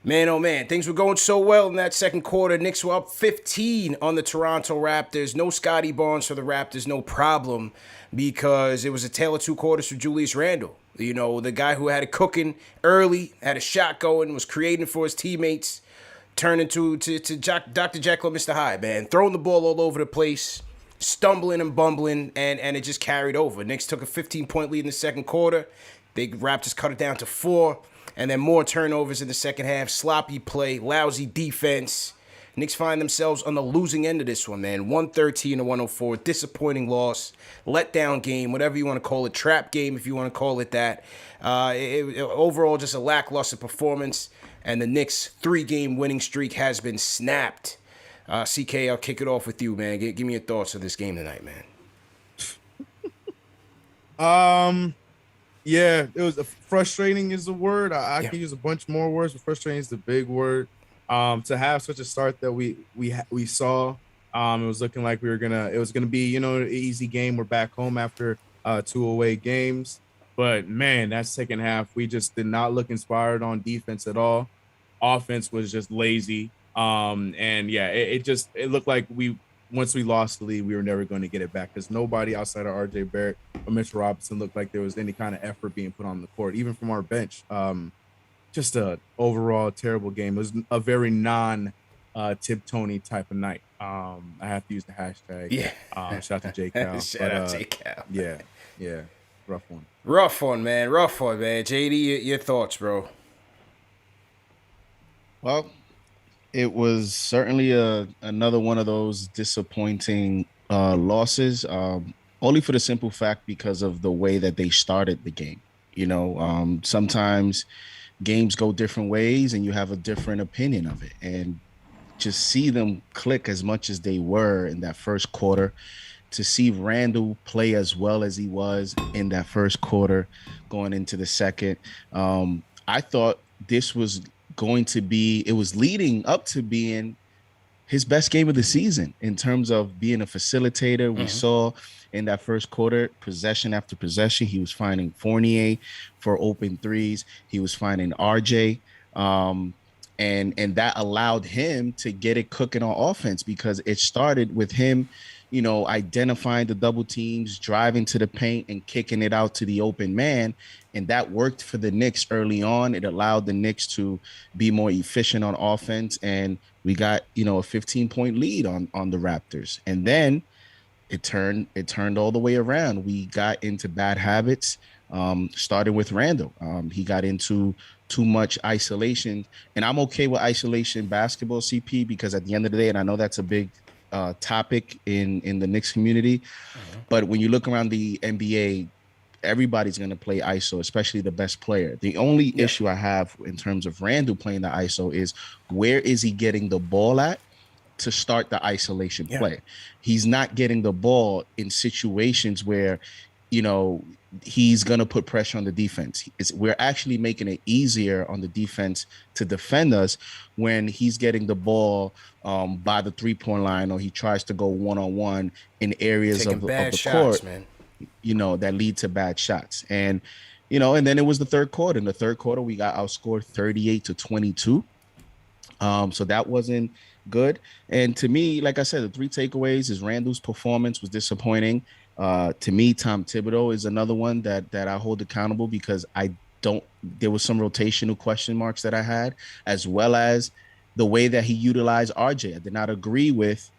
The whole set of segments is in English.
Man, oh man, things were going so well in that second quarter. Knicks were up 15 on the Toronto Raptors. No Scotty Barnes for the Raptors, no problem, because it was a tale of two quarters for Julius Randle. You know, the guy who had it cooking early, had a shot going, was creating for his teammates, turned into Dr. Jekyll and Mr. Hyde, man. Throwing the ball all over the place, stumbling and bumbling, and it just carried over. Knicks took a 15-point lead in the second quarter. The Raptors cut it down to 4. And then more turnovers in the second half, sloppy play, lousy defense. Knicks find themselves on the losing end of this one, man. 113 to 104, disappointing loss, letdown game, whatever you want to call it, trap game if you want to call it that. Overall, just a lackluster performance, and the Knicks' 3-game winning streak has been snapped. CK, I'll kick it off with you, man. Give me your thoughts of this game tonight, man. Yeah, it was frustrating is the word. I can use a bunch more words, but frustrating is the big word. To have such a start that we saw, it was looking like it was gonna be, an easy game. We're back home after 2 away games, but man, that second half we just did not look inspired on defense at all. Offense was just lazy. And yeah, it looked like once we lost the lead, we were never going to get it back because nobody outside of RJ Barrett or Mitchell Robinson looked like there was any kind of effort being put on the court, even from our bench. Just a overall terrible game. It was a very Tip Tony type of night. I have to use the hashtag. Yeah. Shout out to J Cal. Shout out J Cal. Yeah. Rough one. Rough one, man. JD, your thoughts, bro? Well, it was certainly another one of those disappointing losses, only for the simple fact because of the way that they started the game. Sometimes games go different ways and you have a different opinion of it. And just see them click as much as they were in that first quarter, to see Randle play as well as he was in that first quarter going into the second. I thought this was it was leading up to being his best game of the season in terms of being a facilitator. We saw in that first quarter, possession after possession, he was finding Fournier for open threes. He was finding RJ. And that allowed him to get it cooking on offense because it started with him, identifying the double teams, driving to the paint and kicking it out to the open man. And that worked for the Knicks early on. It allowed the Knicks to be more efficient on offense. And we got, a 15-point lead on the Raptors. And then it turned all the way around. We got into bad habits, starting with Randle. He got into too much isolation. And I'm okay with isolation basketball, CP, because at the end of the day, and I know that's a big topic in the Knicks community, but when you look around the NBA, everybody's going to play ISO, especially the best player. The only issue I have in terms of Randle playing the ISO is where is he getting the ball at to start the isolation play? He's not getting the ball in situations where, he's going to put pressure on the defense. We're actually making it easier on the defense to defend us when he's getting the ball by the 3-point line, or he tries to go one-on-one in areas of the court, man. That lead to bad shots. And, and then it was the third quarter. In the third quarter, we got outscored 38-22. So that wasn't good. And to me, like I said, the 3 takeaways is Randle's performance was disappointing. To me, Tom Thibodeau is another one that I hold accountable because there was some rotational question marks that I had, as well as the way that he utilized RJ. I did not agree with,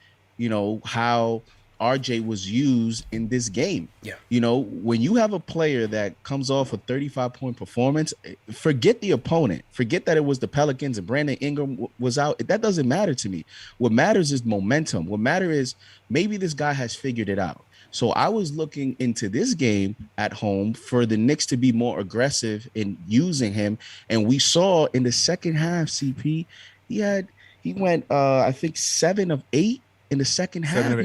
how RJ was used in this game. Yeah. When you have a player that comes off a 35-point performance, forget the opponent. Forget that it was the Pelicans and Brandon Ingram was out. That doesn't matter to me. What matters is momentum. What matters is maybe this guy has figured it out. So I was looking into this game at home for the Knicks to be more aggressive in using him. And we saw in the second half, CP, he went, I think 7 of 8 in the second half.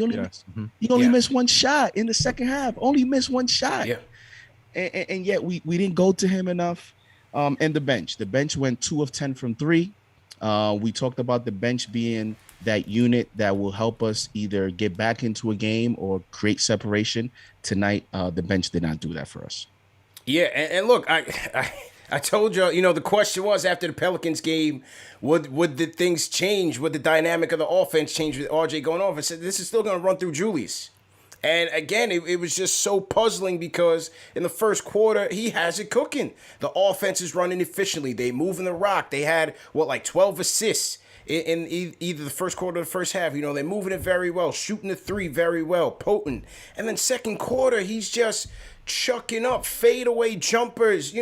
He only missed one shot in the second half. Only missed one shot. Yeah. And yet we didn't go to him enough. And the bench went 2 of 10 from 3. We talked about the bench being that unit that will help us either get back into a game or create separation. Tonight, the bench did not do that for us. Yeah, and look, I told you, the question was after the Pelicans game, would the things change? Would the dynamic of the offense change with RJ going off? I said, this is still going to run through Julius. And again, it was just so puzzling because in the first quarter, he has it cooking. The offense is running efficiently. They moving the rock. They had, 12 assists in either the first quarter or the first half. They're moving it very well, shooting the three very well, potent. And then second quarter, he's just chucking up fadeaway jumpers,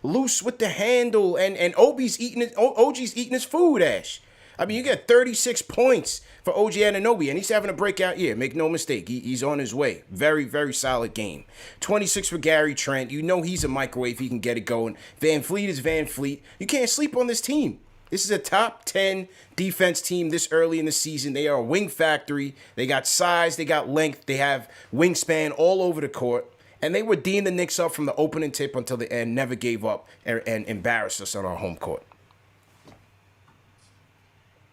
loose with the handle. And OG's eating his food, Ash. I mean, you get 36 points for OG Anunoby, and he's having a breakout year. Make no mistake, he's on his way. Very, very solid game. 26 for Gary Trent. He's a microwave. He can get it going. Van Fleet is Van Fleet. You can't sleep on this team. This is a top 10 defense team this early in the season. They are a wing factory. They got size. They got length. They have wingspan all over the court. And they were D'ing the Knicks up from the opening tip until the end, never gave up and embarrassed us on our home court.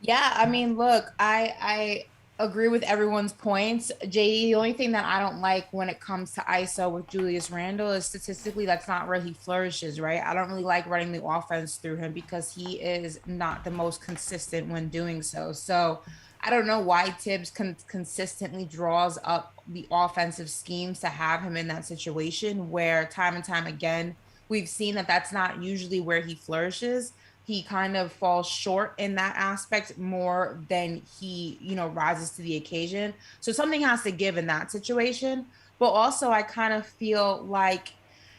Yeah, I mean, look, I agree with everyone's points. JD, the only thing that I don't like when it comes to ISO with Julius Randle is statistically that's not where he flourishes, right? I don't really like running the offense through him because he is not the most consistent when doing so. So I don't know why Tibbs consistently draws up the offensive schemes to have him in that situation where time and time again, we've seen that that's not usually where he flourishes. He kind of falls short in that aspect more than he, rises to the occasion. So something has to give in that situation. But also I kind of feel like,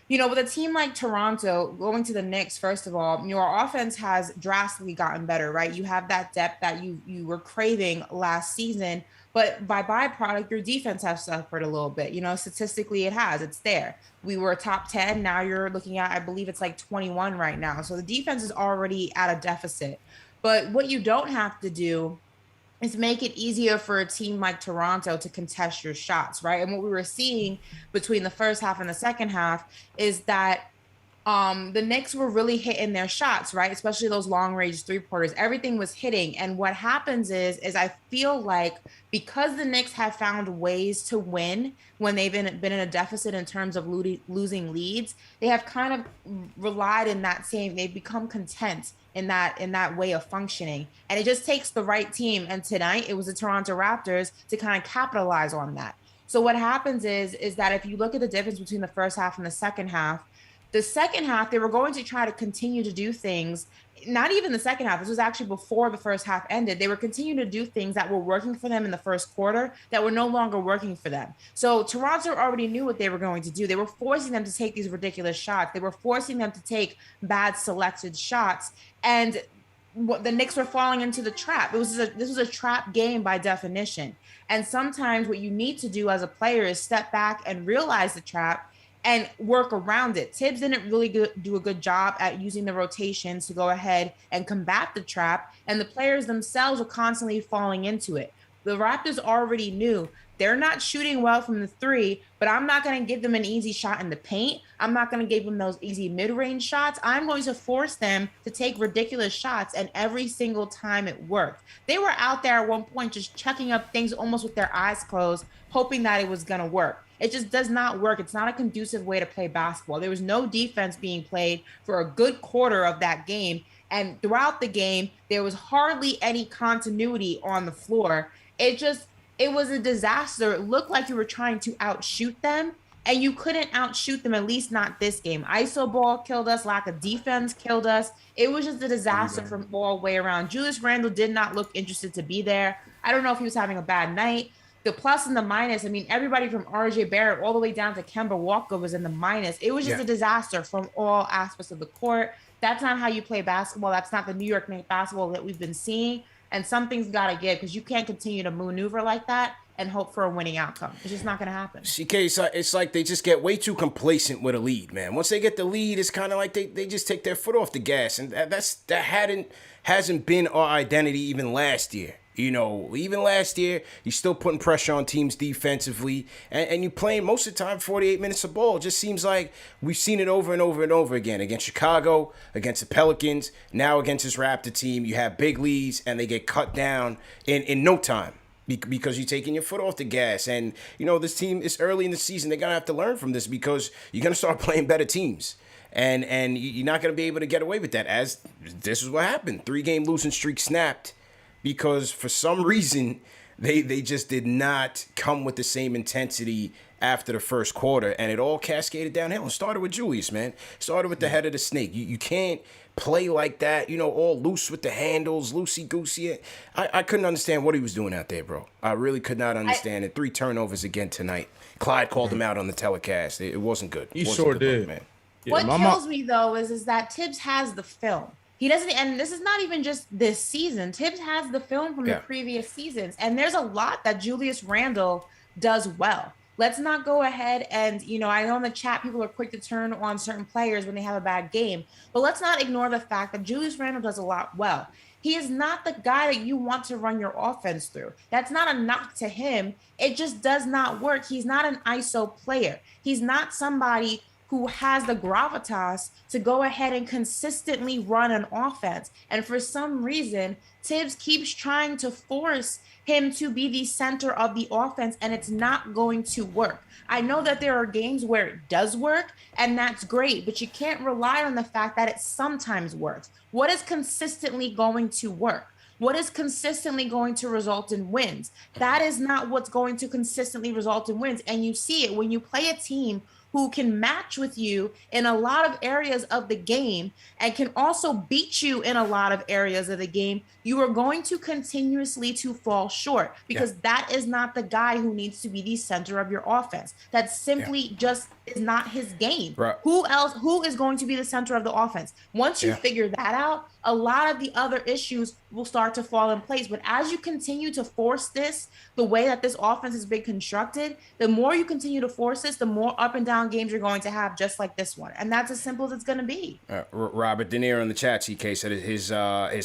with a team like Toronto going to the Knicks, first of all, your offense has drastically gotten better, right? You have that depth that you were craving last season. But by byproduct, your defense has suffered a little bit. Statistically, it's there. We were top 10. Now you're looking at, I believe it's like 21 right now. So the defense is already at a deficit. But what you don't have to do is make it easier for a team like Toronto to contest your shots, right? And what we were seeing between the first half and the second half is that the Knicks were really hitting their shots, right? Especially those long range three-pointers. Everything was hitting. And what happens is I feel like because the Knicks have found ways to win when they've been in a deficit in terms of losing leads, they have kind of relied in that same, they've become content in that way of functioning. And it just takes the right team. And tonight it was the Toronto Raptors to kind of capitalize on that. So what happens is that if you look at the difference between the first half and the second half, they were going to try to continue to do things, not even the second half. This was actually before the first half ended. They were continuing to do things that were working for them in the first quarter that were no longer working for them. So Toronto already knew what they were going to do. They were forcing them to take these ridiculous shots. They were forcing them to take bad selected shots. And the Knicks were falling into the trap. This was a trap game by definition. And sometimes what you need to do as a player is step back and realize the trap and work around it. Tibbs didn't really do a good job at using the rotations to go ahead and combat the trap, and the players themselves were constantly falling into it. The Raptors already knew they're not shooting well from the three, but I'm not going to give them an easy shot in the paint. I'm not going to give them those easy mid-range shots. I'm going to force them to take ridiculous shots, and every single time it worked. They were out there at one point just chucking up things almost with their eyes closed, hoping that it was going to work. It just does not work. It's not a conducive way to play basketball. There was no defense being played for a good quarter of that game. And throughout the game, there was hardly any continuity on the floor. It was a disaster. It looked like you were trying to outshoot them, and you couldn't outshoot them, at least not this game. ISO ball killed us. Lack of defense killed us. It was just a disaster from all the way around. Julius Randle did not look interested to be there. I don't know if he was having a bad night. The plus and the minus, I mean, everybody from RJ Barrett all the way down to Kemba Walker was in the minus. It was just a disaster from all aspects of the court. That's not how you play basketball. That's not the New York Knicks basketball that we've been seeing. And something's got to give, because you can't continue to maneuver like that and hope for a winning outcome. It's just not going to happen. CK, it's like they just get way too complacent with a lead, man. Once they get the lead, it's kind of like they just take their foot off the gas. And that hasn't been our identity even last year. Even last year, you're still putting pressure on teams defensively, and you're playing most of the time 48 minutes of ball. It just seems like we've seen it over and over and over again. Against Chicago, against the Pelicans, now against this Raptor team, you have big leads, and they get cut down in no time because you're taking your foot off the gas. And, this team is early in the season. They're going to have to learn from this because you're going to start playing better teams. And you're not going to be able to get away with that, as this is what happened. 3-game losing streak snapped because for some reason they just did not come with the same intensity after the first quarter, and it all cascaded downhill. And started with Julius, man. Started with the head of the snake. You can't play like that, all loose with the handles, loosey-goosey. I couldn't understand what he was doing out there, bro. I really could not understand it. 3 turnovers again tonight. Clyde called him out on the telecast. It wasn't good. He sure did. Look, man. Yeah, what kills me, though, is that Tibbs has the film. He doesn't, and this is not even just this season. Tibbs has the film from the previous seasons, and there's a lot that Julius Randle does well. Let's not go ahead and, I know in the chat people are quick to turn on certain players when they have a bad game, but let's not ignore the fact that Julius Randle does a lot well. He is not the guy that you want to run your offense through. That's not a knock to him. It just does not work. He's not an ISO player. He's not somebody who has the gravitas to go ahead and consistently run an offense. And for some reason, Tibbs keeps trying to force him to be the center of the offense, and it's not going to work. I know that there are games where it does work, and that's great, but you can't rely on the fact that it sometimes works. What is consistently going to work? What is consistently going to result in wins? That is not what's going to consistently result in wins. And you see it when you play a team who can match with you in a lot of areas of the game and can also beat you in a lot of areas of the game. You are going to continuously to fall short because that is not the guy who needs to be the center of your offense. That simply just is not his game. Right. Who is going to be the center of the offense? Once you figure that out, a lot of the other issues will start to fall in place. But as you continue to force this, the way that this offense has been constructed, the more you continue to force this, the more up and down games you're going to have, just like this one. And that's as simple as it's going to be. Robert De Niro in the chat, CK, said his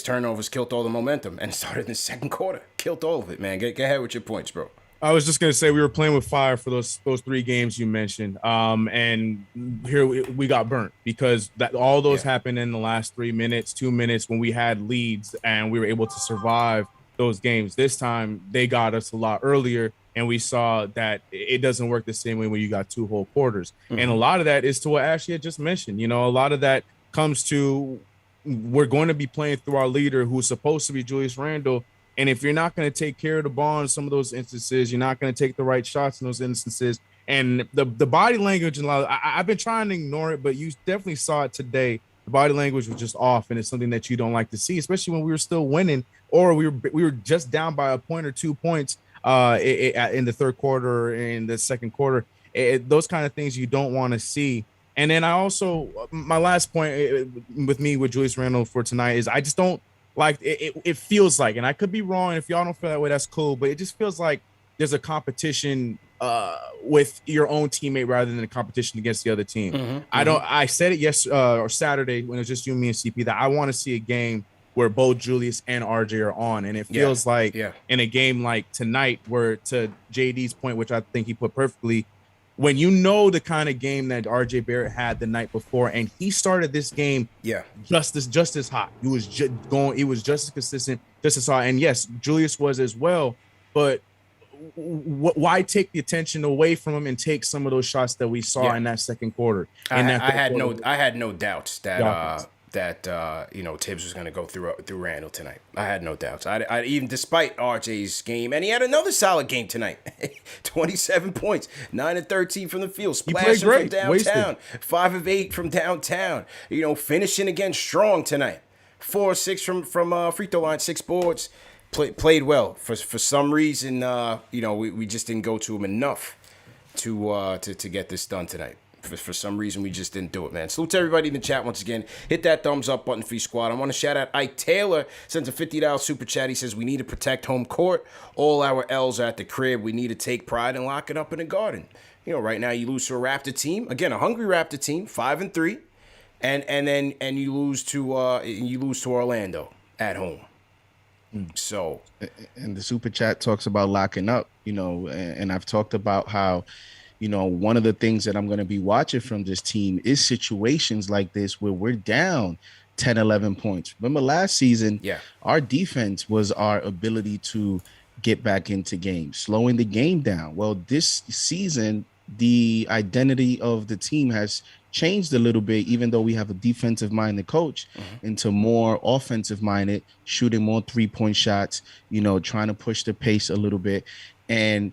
turnovers killed all the momentum and started in the second quarter. Killed all of it, man. Get ahead with your points, bro. I was just going to say we were playing with fire for those 3 games you mentioned. And here we got burnt because all those happened in the last 3 minutes, 2 minutes when we had leads and we were able to survive those games. This time they got us a lot earlier and we saw that it doesn't work the same way when you got 2 whole quarters. Mm-hmm. And a lot of that is to what Ashley had just mentioned. A lot of that comes to we're going to be playing through our leader who's supposed to be Julius Randle. And if you're not going to take care of the ball in some of those instances, you're not going to take the right shots in those instances. And the body language, and I've been trying to ignore it, but you definitely saw it today. The body language was just off, and it's something that you don't like to see, especially when we were still winning or we were just down by a point or 2 points in the third quarter or in the second quarter. Those kind of things you don't want to see. And then my last point with Julius Randle for tonight is I just don't like it feels like, and I could be wrong. If y'all don't feel that way, that's cool. But it just feels like there's a competition with your own teammate rather than a competition against the other team. Mm-hmm, I said it or Saturday when it was just you, me, and CP that I want to see a game where both Julius and RJ are on, and it feels like in a game like tonight, where to JD's point, which I think he put perfectly, when the kind of game that RJ Barrett had the night before, and he started this game just as hot. He was just as consistent, just as hot. And yes, Julius was as well, but why take the attention away from him and take some of those shots that we saw in that second quarter? I had no doubts that Tibbs was going to go through Randle tonight. I had no doubts. I even despite RJ's game, and he had another solid game tonight. 27 points, 9 of 13 from the field, splashing from downtown, 5 of 8 from downtown. Finishing again strong tonight. 4 of 6 from free throw line, 6 boards. Played well. For some reason, we just didn't go to him enough to get this done tonight. For some reason, we just didn't do it, man. Salute to everybody in the chat once again. Hit that thumbs up button for your squad. I want to shout out Ike Taylor. Sends a $50 super chat. He says, we need to protect home court. All our L's are at the crib. We need to take pride and lock it up in the Garden. Right now you lose to a Raptor team. Again, a hungry Raptor team, 5-3. And you lose to Orlando at home. So, and the super chat talks about locking up, and I've talked about how, one of the things that I'm going to be watching from this team is situations like this where we're down 10, 11 points. Remember last season, our defense was our ability to get back into games, slowing the game down. Well, this season, the identity of the team has changed a little bit, even though we have a defensive minded coach, into more offensive minded, shooting more 3-point shots, trying to push the pace a little bit. And,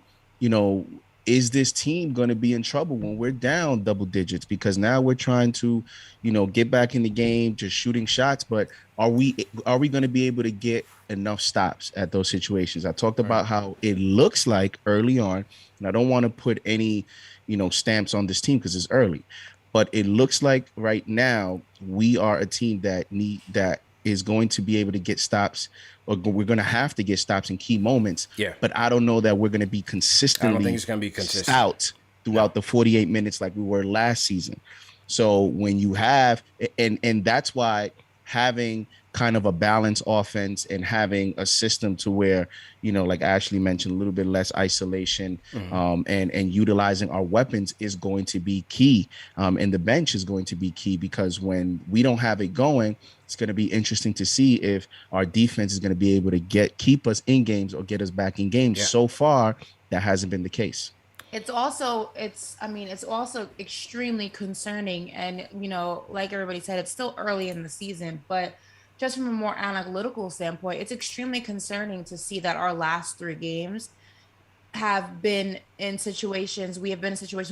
is this team going to be in trouble when we're down double digits? Because now we're trying to, get back in the game, just shooting shots. But are we going to be able to get enough stops at those situations? I talked about how it looks like early on, and I don't want to put any, stamps on this team because it's early, but it looks like right now we are a team that is going to be able to get stops, or we're going to have to get stops in key moments. Yeah. But I don't know that we're going to be consistently I don't think it's going to be consistent stout throughout the 48 minutes like we were last season. So when you have, and that's why having kind of a balanced offense and having a system to where, like Ashley mentioned, a little bit less isolation, and utilizing our weapons is going to be key. And the bench is going to be key, because when we don't have it going, it's going to be interesting to see if our defense is going to be able to keep us in games or get us back in games. Yeah. So far, that hasn't been the case. It's also extremely concerning. And, like everybody said, it's still early in the season, but just from a more analytical standpoint, it's extremely concerning to see that our last 3 games have been in situations where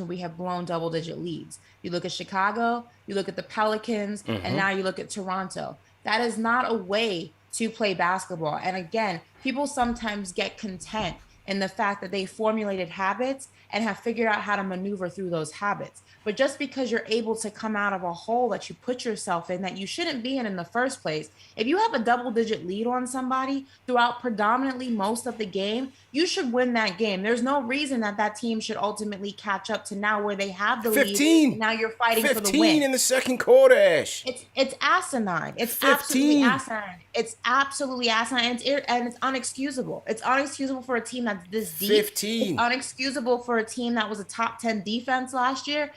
we have blown double-digit leads. You look at Chicago, you look at the Pelicans, and now you look at Toronto. That is not a way to play basketball. And again, people sometimes get content in the fact that they formulated habits and have figured out how to maneuver through those habits. But just because you're able to come out of a hole that you put yourself in that you shouldn't be in the first place, if you have a double-digit lead on somebody throughout predominantly most of the game, you should win that game. There's no reason that team should ultimately catch up to now where they have the 15. lead. And now you're fighting for the win. 15 in the second quarter, Ash. It's asinine. It's 15. absolutely asinine. It's absolutely asinine, and it's unexcusable. It's unexcusable for a team that's this deep. 15. It's unexcusable for a team that was a top 10 defense last year.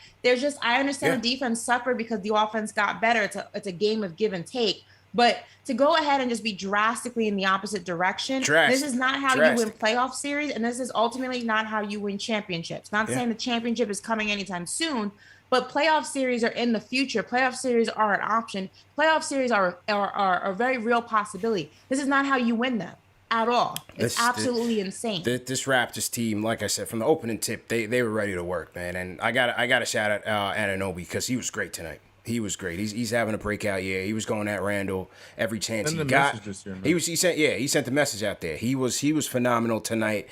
I understand the defense suffered because the offense got better. It's a game of give and take. But to go ahead and just be drastically in the opposite direction, this is not how you win playoff series, and this is ultimately not how you win championships. Not saying the championship is coming anytime soon, but playoff series are in the future. Playoff series are an option. Playoff series are a very real possibility. This is not how you win them at all. It's absolutely insane. This Raptors team, like I said, from the opening tip, they were ready to work, man. And I got to shout out Anunoby because he was great tonight. He was great. He's having a breakout year. He was going at Randall every chance he got. He sent the message out there. He was phenomenal tonight.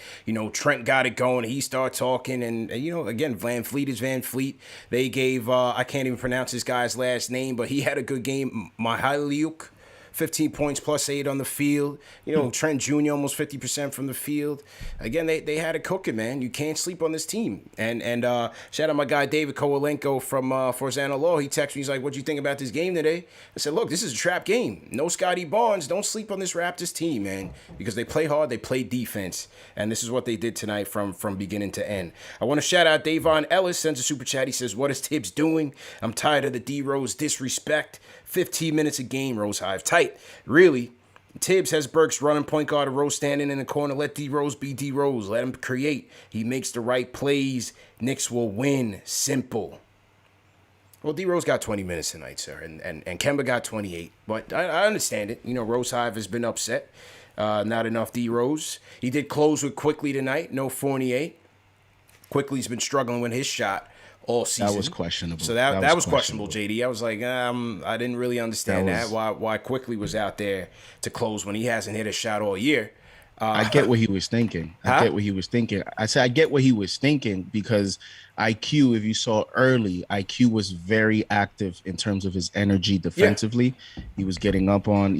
Trent got it going. He started talking, and again, Van Fleet is Van Fleet. They gave I can't even pronounce this guy's last name, but he had a good game. Mihaliuk. 15 points plus 8 on the field. Trent Jr. almost 50% from the field. Again, they had it cooking, man. You can't sleep on this team. And shout out my guy David Kowalenko from Forzana Law. He texted me. He's like, "What do you think about this game today?" I said, "Look, this is a trap game. No Scotty Barnes. Don't sleep on this Raptors team, man, because they play hard. They play defense, and this is what they did tonight from beginning to end." I want to shout out Davon Ellis. Sends a super chat. He says, "What is Tibbs doing? I'm tired of the D Rose disrespect. 15 minutes a game, Rose Hive. Tight. Really, Tibbs has Burks running point guard and Rose standing in the corner. Let D Rose be D Rose. Let him create. He makes the right plays. Knicks will win. Simple." Well, D Rose got 20 minutes tonight, sir, and Kemba got 28. But I understand it. Rose Hive has been upset. Not enough D Rose. He did close with Quickly tonight. No Fournier. Quickly's been struggling with his shot all season. That was questionable. So that was questionable, JD. I was like, I didn't really understand that. Why Quickly was out there to close when he hasn't hit a shot all year. I get what he was thinking. I get what he was thinking. I said I get what he was thinking because IQ, if you saw early, IQ was very active in terms of his energy defensively. Yeah. He was getting up on,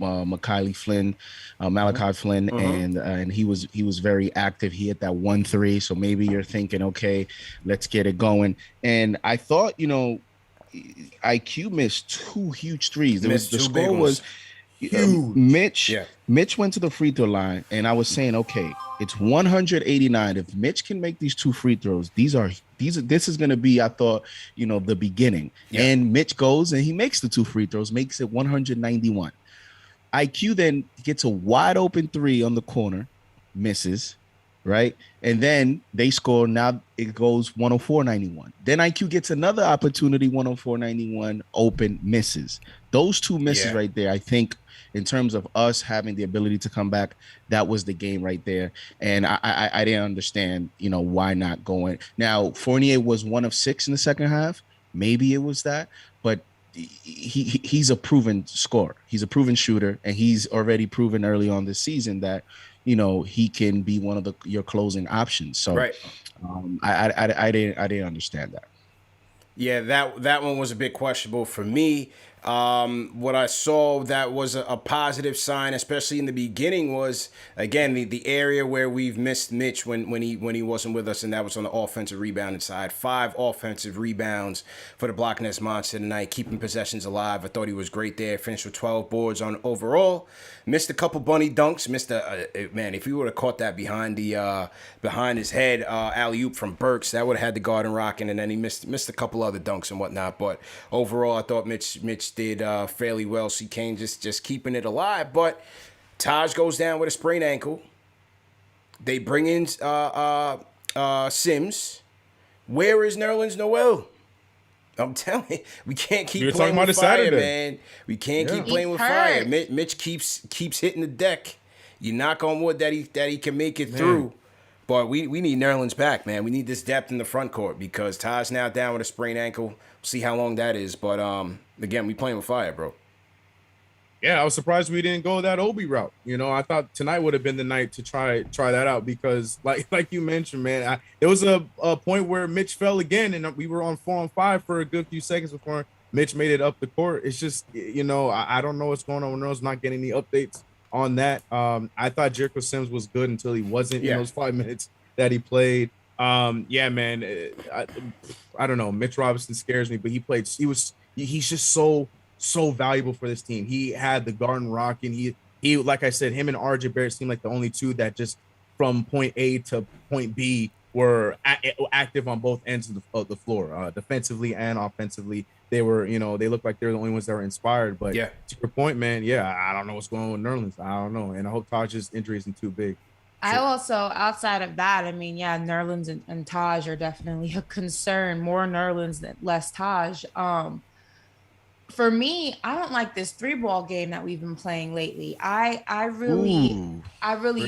Malachi Flynn, and he was very active. He hit that 1-3. So maybe you're thinking, okay, let's get it going. And I thought, IQ missed 2 huge threes. The score was Mitch went to the free throw line, and I was saying, okay, it's 189. If Mitch can make these 2 free throws, this is going to be, I thought, the beginning. Yeah. And Mitch goes and he makes the 2 free throws, makes it 191. IQ then gets a wide open 3 on the corner, misses. right? And then they score. Now it goes 104-91. Then IQ gets another opportunity, 104-91, open, misses. Those two misses Yeah. right there, I think, in terms of us having the ability to come back, that was the game right there. And I didn't understand, why not going. Now, Fournier was 1 of 6 in the second half. Maybe it was that, but he's a proven scorer. He's a proven shooter, and he's already proven early on this season that he can be one of your closing options. So Right. I didn't understand that. Yeah, that one was a bit questionable for me. What I saw that was a positive sign, especially in the beginning, was again the area where we've missed Mitch when he wasn't with us, and that was on the offensive rebounding side. 5 offensive rebounds for the Block Nest Monster tonight, keeping possessions alive. I thought he was great there. Finished with 12 boards on overall. Missed a couple bunny dunks. Missed man. If he would have caught that behind his head alley oop from Burks, that would have had the Garden rocking, and then he missed a couple other dunks and whatnot. But overall, I thought Mitch did fairly well. C. Kane just keeping it alive. But Taj goes down with a sprained ankle. They bring in Sims. Where is Nerlens Noel? I'm telling you, we can't keep playing with fire, man. We can't keep playing with fire. Mitch keeps hitting the deck. You knock on wood that he can make it through. But we need Nerlens back, man. We need this depth in the front court because Taj now down with a sprained ankle. We'll see how long that is. But again, we playing with fire, bro. Yeah, I was surprised we didn't go that Obi route. I thought tonight would have been the night to try that out because, like you mentioned, man, there was a point where Mitch fell again, and we were on 4-on-5 for a good few seconds before Mitch made it up the court. It's just, I don't know what's going on. We're not getting any updates on that. I thought Jericho Sims was good until he wasn't in those 5 minutes that he played. Yeah, man, I don't know. Mitch Robinson scares me, but he's just so valuable for this team. He had the Garden rocking. He like I said, him and RJ Barrett seemed like the only two that just from point A to point B were active on both ends of the floor, defensively and offensively. They were, they looked like they were the only ones that were inspired. But to your point, man, I don't know what's going on with Nerlens. I don't know, and I hope Taj's injury isn't too big. I also, outside of that, I mean, Nerlens and Taj are definitely a concern. More Nerlens than less Taj. For me, I don't like this 3-ball game that we've been playing lately. I really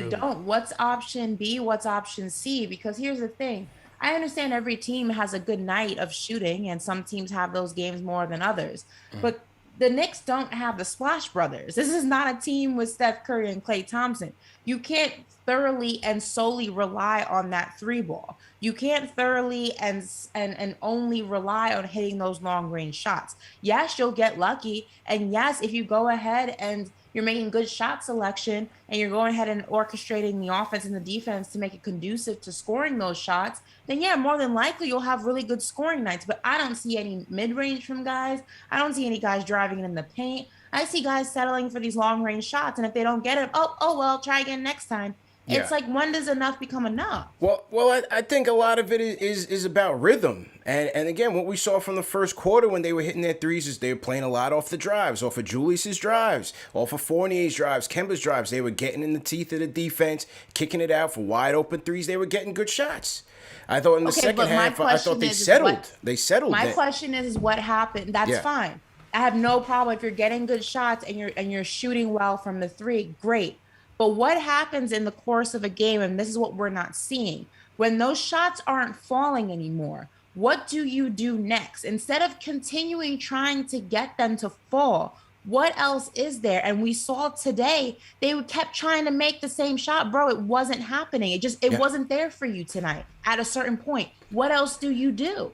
don't. What's option B? What's option C? Because here's the thing. I understand every team has a good night of shooting, and some teams have those games more than others. But the Knicks don't have the Splash Brothers. This is not a team with Steph Curry and Klay Thompson. You can't thoroughly and solely rely on that 3-ball. You can't thoroughly and only rely on hitting those long range shots. Yes, you'll get lucky. And yes, if you go ahead and you're making good shot selection and you're going ahead and orchestrating the offense and the defense to make it conducive to scoring those shots, then more than likely you'll have really good scoring nights. But I don't see any mid-range from guys. I don't see any guys driving it in the paint. I see guys settling for these long-range shots, and if they don't get it, well, try again next time. Yeah. It's like, when does enough become enough? Well, I think a lot of it is about rhythm. And again, what we saw from the first quarter when they were hitting their threes is they were playing a lot off the drives, off of Julius's drives, off of Fournier's drives, Kemba's drives. They were getting in the teeth of the defense, kicking it out for wide open threes. They were getting good shots. I thought in the second half, I thought they settled. They settled. My question is what happened. That's fine. I have no problem if you're getting good shots and you're shooting well from the 3. Great. But what happens in the course of a game, and this is what we're not seeing, when those shots aren't falling anymore, what do you do next? Instead of continuing trying to get them to fall, what else is there? And we saw today, they kept trying to make the same shot. Bro, it wasn't happening. It wasn't there for you tonight at a certain point. What else do you do?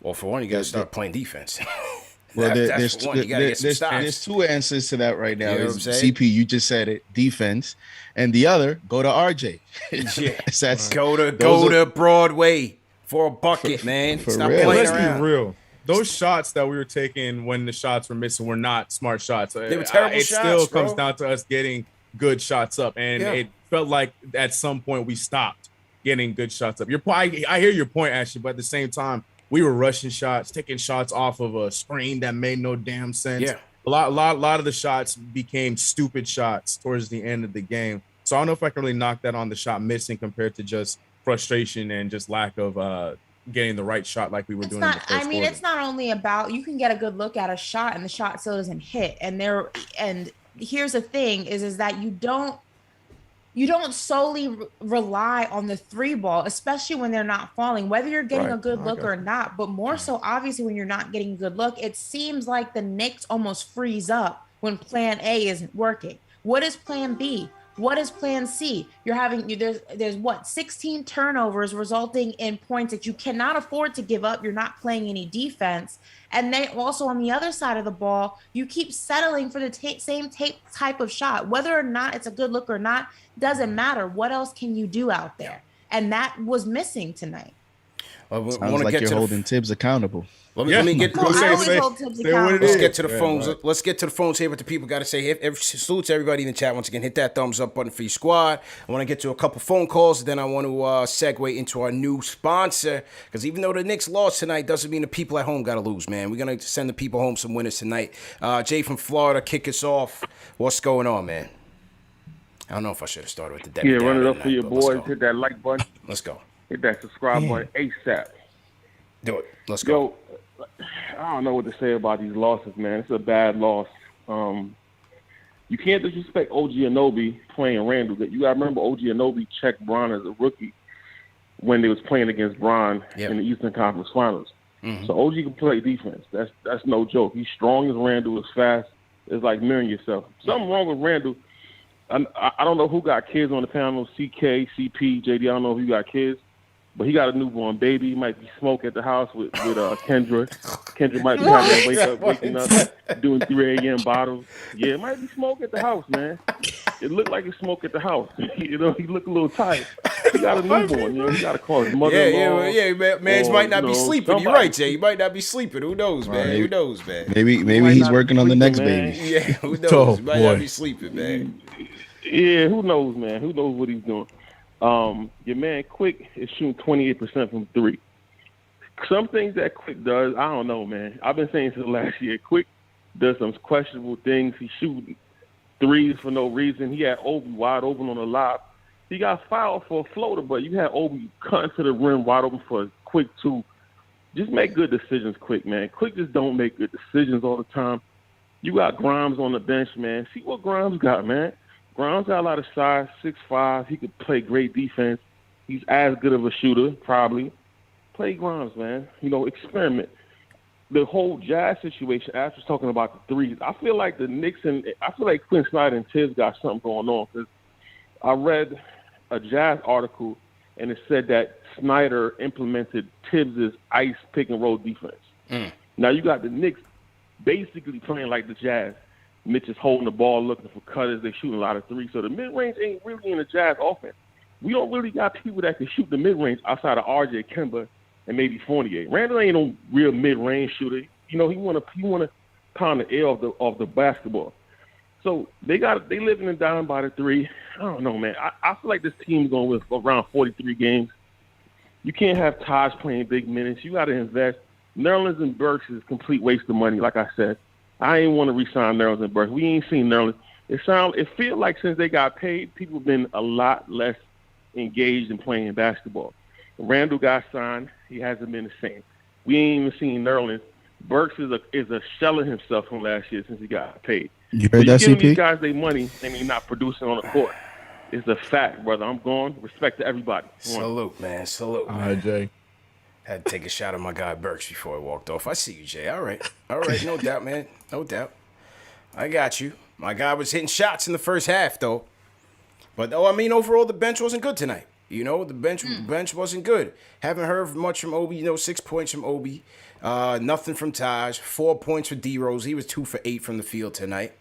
Well, for one, you got to start playing defense. Well, there's 2 answers to that right now. CP, you just said it, defense, and the other, go to RJ. Go to Broadway for a bucket, man. Stop real. playing Let's around. Be real. Those shots that we were taking when the shots were missing were not smart shots. They were terrible shots. It still bro. comes down to us getting good shots up, and it felt like at some point we stopped getting good shots up. I hear your point, Ashley, but at the same time, we were rushing shots, taking shots off of a screen that made no damn sense. Yeah. A lot of the shots became stupid shots towards the end of the game. So I don't know if I can really knock that on the shot missing compared to just frustration and just lack of getting the right shot like we were doing in the first quarter. It's not only about, you can get a good look at a shot and the shot still doesn't hit. And here's the thing is that you don't solely rely on the three ball, especially when they're not falling, whether you're getting a good look or not, but more so obviously when you're not getting a good look. It seems like the Knicks almost freeze up when plan A isn't working. What is plan B? What is plan C? You're having, there's what, 16 turnovers resulting in points that you cannot afford to give up. You're not playing any defense. And then also on the other side of the ball, you keep settling for the same type of shot. Whether or not it's a good look or not, doesn't matter. What else can you do out there? And that was missing tonight. Sounds like you're holding Tibbs accountable. Let me get. Let's get to the phones. Right. Let's get to the phones here. What the people got to say. Salute to everybody in the chat once again. Hit that thumbs up button for your squad. I want to get to a couple phone calls. And then I want to segue into our new sponsor. Because even though the Knicks lost tonight, doesn't mean the people at home got to lose, man. We're gonna send the people home some winners tonight. Jay from Florida, kick us off. What's going on, man? I don't know if I should have started with the Debbie. Yeah, run it up for your boys. Hit that like button. Let's go. Hit that subscribe button ASAP. Do it. Let's go. Yo, I don't know what to say about these losses, man. It's a bad loss. You can't disrespect OG Anunoby playing Randall. You got to remember OG Anunoby checked Bron as a rookie when they was playing against Bron in the Eastern Conference Finals. Mm-hmm. So OG can play defense. That's no joke. He's strong as Randall, is fast. It's like mirroring yourself. Something wrong with Randall. I don't know who got kids on the panel, CK, CP, JD. I don't know if you got kids. But he got a newborn baby. He might be smoke at the house with Kendra. Kendra might be having to waking up, doing 3 a.m. bottles. Yeah, it might be smoke at the house, man. It looked like it's smoke at the house. He looked a little tired. He got a newborn. He got to call his mother-in-law. Yeah. Man's might not be sleeping. Somebody. You're right, Jay. He might not be sleeping. Who knows, man? Right. Who knows, man? Maybe he's working on the next baby. Yeah, who knows? He might not be sleeping, man. Yeah, who knows, man? Who knows what he's doing? Your man Quick is shooting 28% from three. Some things that Quick does, I don't know, man. I've been saying since last year, Quick does some questionable things. He's shooting threes for no reason. He had Obi wide open on the lob. He got fouled for a floater, but you had Obi cutting to the rim wide open for a Quick two. Just make good decisions, Quick, man. Quick just don't make good decisions all the time. You got Grimes on the bench, man. See what Grimes got, man. Grimes got a lot of size, 6'5". He could play great defense. He's as good of a shooter, probably. Play Grimes, man. Experiment. The whole Jazz situation, Ash was talking about the threes. I feel like the Knicks I feel like Quinn Snyder and Tibbs got something going on. Because I read a Jazz article, and it said that Snyder implemented Tibbs' ice pick-and-roll defense. Now you got the Knicks basically playing like the Jazz. Mitch is holding the ball, looking for cutters. They shooting a lot of threes. So the mid-range ain't really in the Jazz offense. We don't really got people that can shoot the mid-range outside of RJ Kemba and maybe Fournier. Randall ain't no real mid-range shooter. He want to pound the air of the basketball. So they living and dying by the three. I don't know, man. I feel like this team's going to win around 43 games. You can't have Taj playing big minutes. You got to invest. Nerlens and Burks is a complete waste of money, like I said. I ain't want to re-sign Nerlens and Burks. We ain't seen Nerlens. It feels like since they got paid, people have been a lot less engaged in playing basketball. Randall got signed. He hasn't been the same. We ain't even seen Nerlens. Burks is a shell of himself from last year since he got paid. You heard that, giving CP? these guys their money and they're not producing on the court. It's a fact, brother. I'm going. Respect to everybody. Salute, man. Salute, man. All right, Jay. Had to take a shot at my guy Burks before I walked off. I see you, Jay. All right. No doubt, man. No doubt. I got you. My guy was hitting shots in the first half, though. But, overall, the bench wasn't good tonight. The bench wasn't good. Haven't heard much from Obi. 6 points from Obi. Nothing from Taj. 4 points for D-Rose. He was 2 for 8 from the field tonight.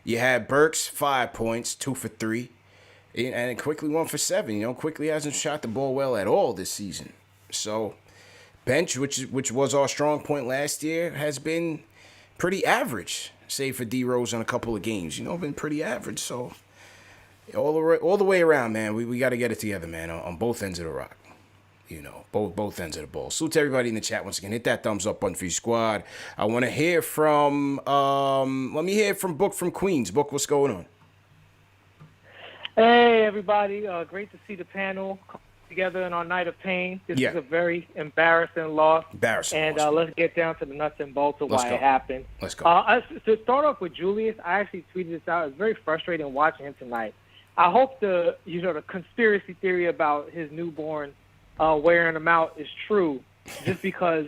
You had Burks, 5 points, 2 for 3. And Quickly 1 for 7. Quickly hasn't shot the ball well at all this season. So bench, which was our strong point last year, has been pretty average, save for D-Rose on a couple of games. Been pretty average. So all the way around, man, we got to get it together, man, on both ends of the rock. Both ends of the ball. Salute to everybody in the chat once again. Hit that thumbs up button for your squad. I want to hear from, let me hear from Book from Queens. Book, what's going on? Hey, everybody. Great to see the panel come together in our night of pain. This Yeah. is a very embarrassing loss. Embarrassing And loss, man. let's get down to the nuts and bolts of Let's why go. it happened. Let's go. To start off with Julius, I actually tweeted this out. It's very frustrating watching him tonight. I hope the conspiracy theory about his newborn wearing him out is true, just because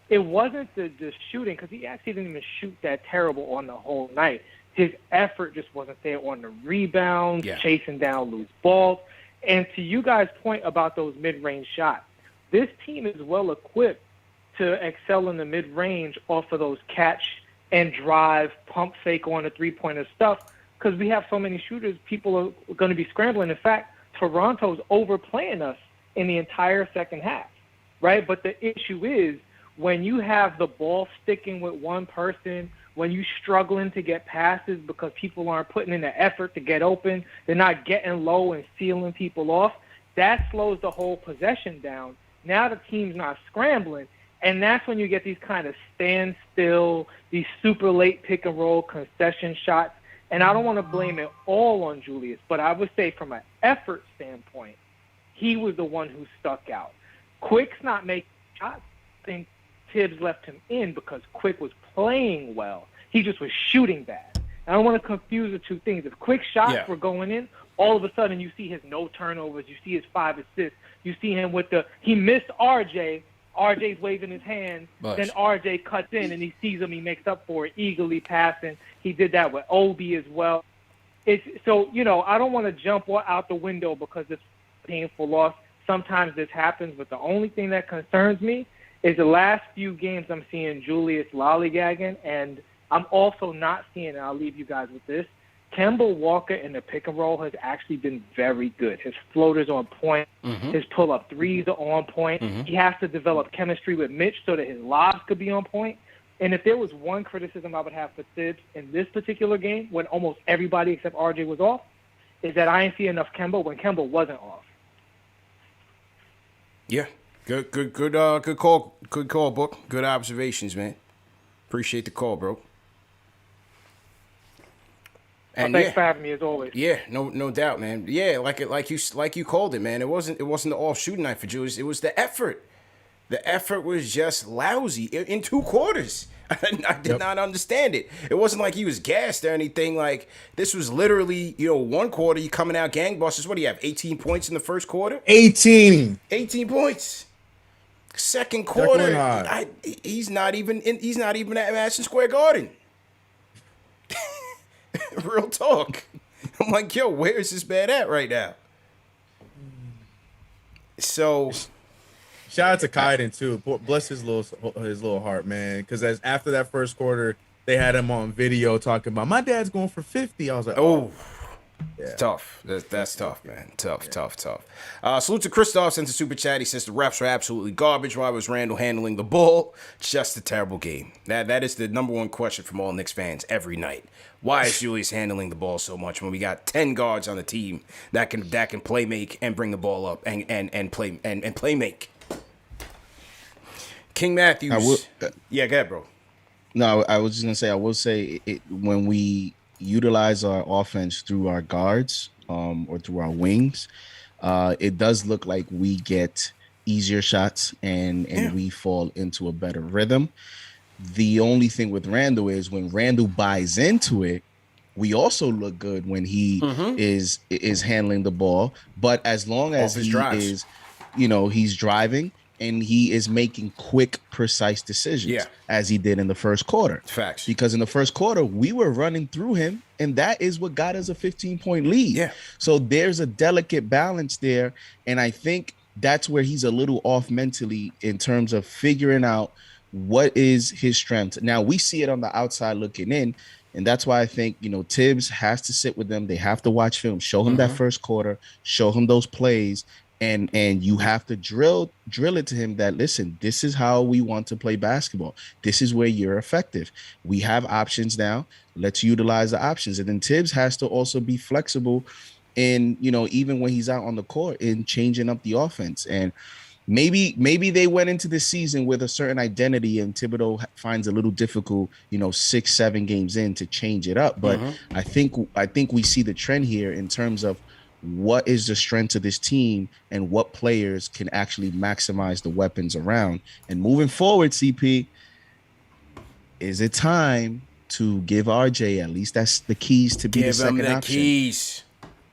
it wasn't the shooting, because he actually didn't even shoot that terrible on the whole night. His effort just wasn't there on the rebounds, chasing down loose balls. And to you guys' point about those mid-range shots, this team is well equipped to excel in the mid-range off of those catch and drive, pump fake on the three-pointer stuff, because we have so many shooters, people are going to be scrambling. In fact, Toronto's overplaying us in the entire second half, right? But the issue is when you have the ball sticking with one person, when you're struggling to get passes because people aren't putting in the effort to get open, they're not getting low and sealing people off, that slows the whole possession down. Now the team's not scrambling, and that's when you get these kind of standstill, these super late pick and roll concession shots. And I don't want to blame it all on Julius, but I would say from an effort standpoint, he was the one who stuck out. Quick's not making shots. I think Tibbs left him in because Quick was playing well. He just was shooting bad. I don't want to confuse the two things. If Quick shots were going in, all of a sudden you see his no turnovers, you see his 5 assists, you see him with he missed RJ. RJ's waving his hand, then RJ cuts in and he sees him, he makes up for it, eagerly passing. He did that with Obi as well. So, I don't want to jump out the window because it's a painful loss. Sometimes this happens, but the only thing that concerns me is the last few games I'm seeing Julius lollygagging, and I'm also not seeing, and I'll leave you guys with this, Kemba Walker in the pick and roll has actually been very good. His floater's on point. His pull-up threes are on point. He has to develop chemistry with Mitch so that his lobs could be on point. And if there was one criticism I would have for Tibbs in this particular game, when almost everybody except RJ was off, is that I didn't see enough Kemba when Kemba wasn't off. Yeah. Good call. Good call, Book. Good observations, man. Appreciate the call, bro. And thanks for having me as always. Yeah, no doubt, man. Yeah, like you called it, man. It wasn't the all shooting night for Julius. It was the effort. The effort was just lousy in 2 quarters. I did not understand it. It wasn't like he was gassed or anything. Like, this was literally, 1 quarter, you coming out gangbusters. What do you have, 18 points in the first quarter? 18 points. Second quarter, he's not even at Madison Square Garden. Real talk. I'm like, yo, where is this bad at right now? So, shout out to Kaiden too. Bless his little heart, man. Because after that first quarter, they had him on video talking about my dad's going for 50. I was like, oh. It's tough. That's tough, man. Tough. Salute to Christoph, sent a super chat. He says the refs are absolutely garbage. Why was Randall handling the ball? Just a terrible game. That is the number one question from all Knicks fans every night. Why is Julius handling the ball so much when we got 10 guards on the team that can play make and bring the ball up and play make? King Matthews. Go ahead, bro. No, I was just gonna say. I will say it when we utilize our offense through our guards or through our wings, it does look like we get easier shots and we fall into a better rhythm. The only thing with Randall is when Randall buys into it, we also look good when he is handling the ball. But as long as he is, he's driving and he is making quick, precise decisions as he did in the first quarter. Facts. Because in the first quarter, we were running through him, and that is what got us a 15-point lead. Yeah. So there's a delicate balance there, and I think that's where he's a little off mentally in terms of figuring out what is his strength. Now, we see it on the outside looking in, and that's why I think, Tibbs has to sit with them. They have to watch film, show him that first quarter, show him those plays, and you have to drill it to him that, listen, this is how we want to play basketball. This is where you're effective. We have options now. Let's utilize the options. And then Tibbs has to also be flexible in, even when he's out on the court, in changing up the offense. And maybe they went into this season with a certain identity and Thibodeau finds a little difficult, 6-7 games in to change it up. But I think we see the trend here in terms of what is the strength of this team and what players can actually maximize the weapons around. And moving forward, CP, is it time to give RJ at least that's the keys to be the second option? Keys.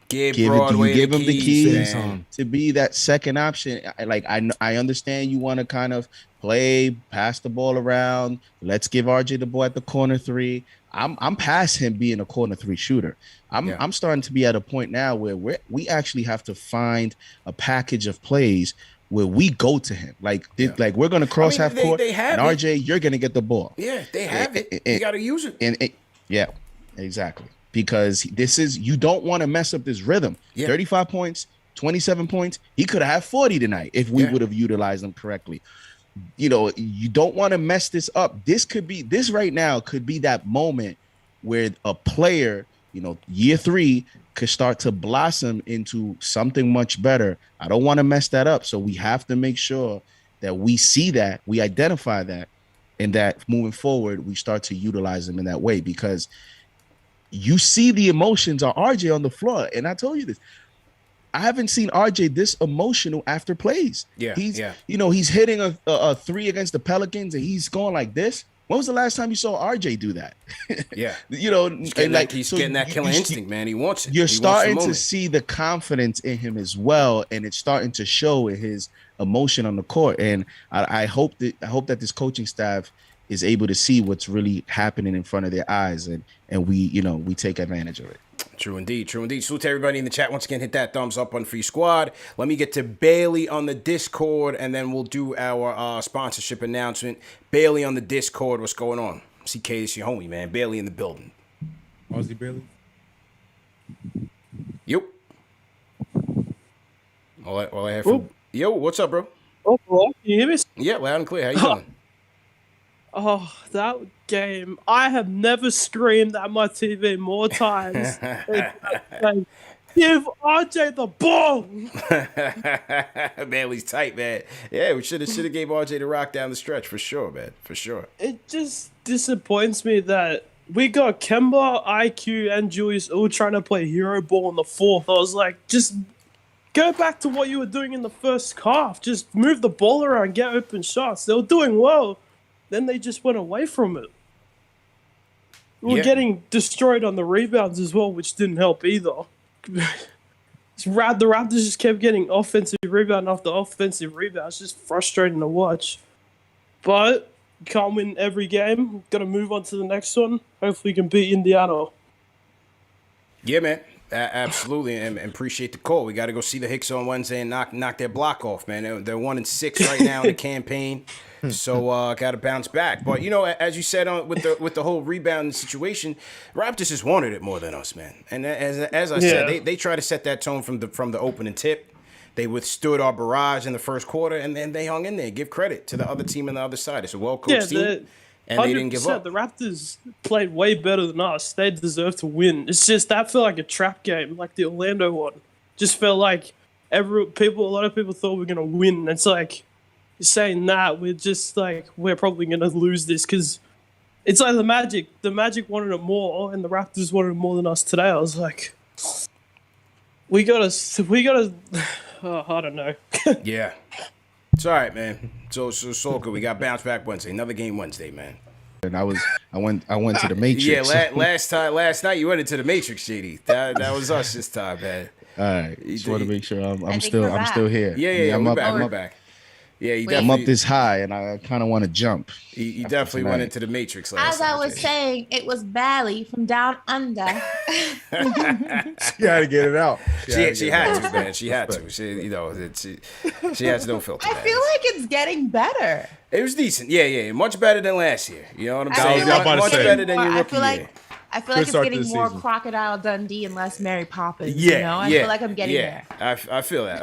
Give Do you Broadway give him the keys man. to be that second option? I understand you want to kind of play, pass the ball around. Let's give RJ the ball at the corner three. I'm past him being a corner three shooter. I'm starting to be at a point now where we actually have to find a package of plays where we go to him. Like we're gonna cross half court, and RJ, you're gonna get the ball. Yeah, they have it. You got to use it. Yeah, exactly. Because you don't want to mess up this rhythm. 35 points, 27 points. He could have had 40 tonight if we would have utilized them correctly. You know, you don't want to mess this up. This right now could be that moment where a player, you know, year 3 could start to blossom into something much better. I don't want to mess that up. So we have to make sure that we see that, we identify that, and that moving forward, we start to utilize them in that way, because you see the emotions on RJ on the floor. And I told you this, I haven't seen RJ this emotional after plays. He's hitting a 3 against the Pelicans and he's going like this. When was the last time you saw RJ do that? He's getting that killer instinct, man. He wants it. You're starting to see the confidence in him as well, and it's starting to show in his emotion on the court. And I hope that this coaching staff is able to see what's really happening in front of their eyes, and we take advantage of it. True indeed. Salute to everybody in the chat. Once again, hit that thumbs up on Free Squad. Let me get to Bailey on the Discord, and then we'll do our sponsorship announcement. Bailey on the Discord, what's going on? CK, it's your homie, man. Bailey in the building. Aussie Bailey? Yep. All I have from... Yo, what's up, bro? Oh, hello. Can you hear me? Yeah, loud and clear. How you doing? Oh, that game. I have never screamed at my TV more times. Give RJ the ball. Bailey's tight, man. Yeah, we should have gave RJ the rock down the stretch for sure, man. For sure. It just disappoints me that we got Kemba, IQ, and Julius all trying to play hero ball in the fourth. I was like, just go back to what you were doing in the first half. Just move the ball around, get open shots. They were doing well. Then they just went away from it. We were getting destroyed on the rebounds as well, which didn't help either. The Raptors just kept getting offensive rebound after offensive rebound. It's just frustrating to watch. But you can't win every game. Got to move on to the next one. Hopefully we can beat Indiana. Yeah, man. Absolutely, and appreciate the call. We got to go see the Hicks on Wednesday and knock their block off, man. They're 1-6 right now in the campaign. So got to bounce back. But as you said with the whole rebounding situation, Raptors just wanted it more than us, man. And as I said, they try to set that tone from the opening tip. They withstood our barrage in the first quarter, and then they hung in there. Give credit to the other team on the other side. It's a well-coached team, and they didn't give up. The Raptors played way better than us. They deserve to win. It's just that felt like a trap game, like the Orlando one. Just felt like a lot of people thought we were gonna win. It's like, you're saying that we're probably gonna lose this, because it's like the Magic wanted it more and the Raptors wanted it more than us today. I was like, we gotta I don't know. Yeah, it's all right, man. So good. We got bounce back Wednesday, another game Wednesday, man. And I went to the Matrix. Yeah, last night you went into the Matrix, JD. That was us this time, man. All right, just want to make sure I'm still here. Yeah, we're back. Yeah, I'm up this high, and I kind of want to jump. You definitely went into the Matrix last night. As I was saying, it was Bally from down under. She had to get it out. She had to, man. She had to. She has no filter. I feel like it's getting better. It was decent. Yeah. Much better than last year. You know what I'm saying? Much better than your rookie year. I feel like it's getting more Crocodile Dundee and less Mary Poppins. I feel like I'm getting there. I feel that.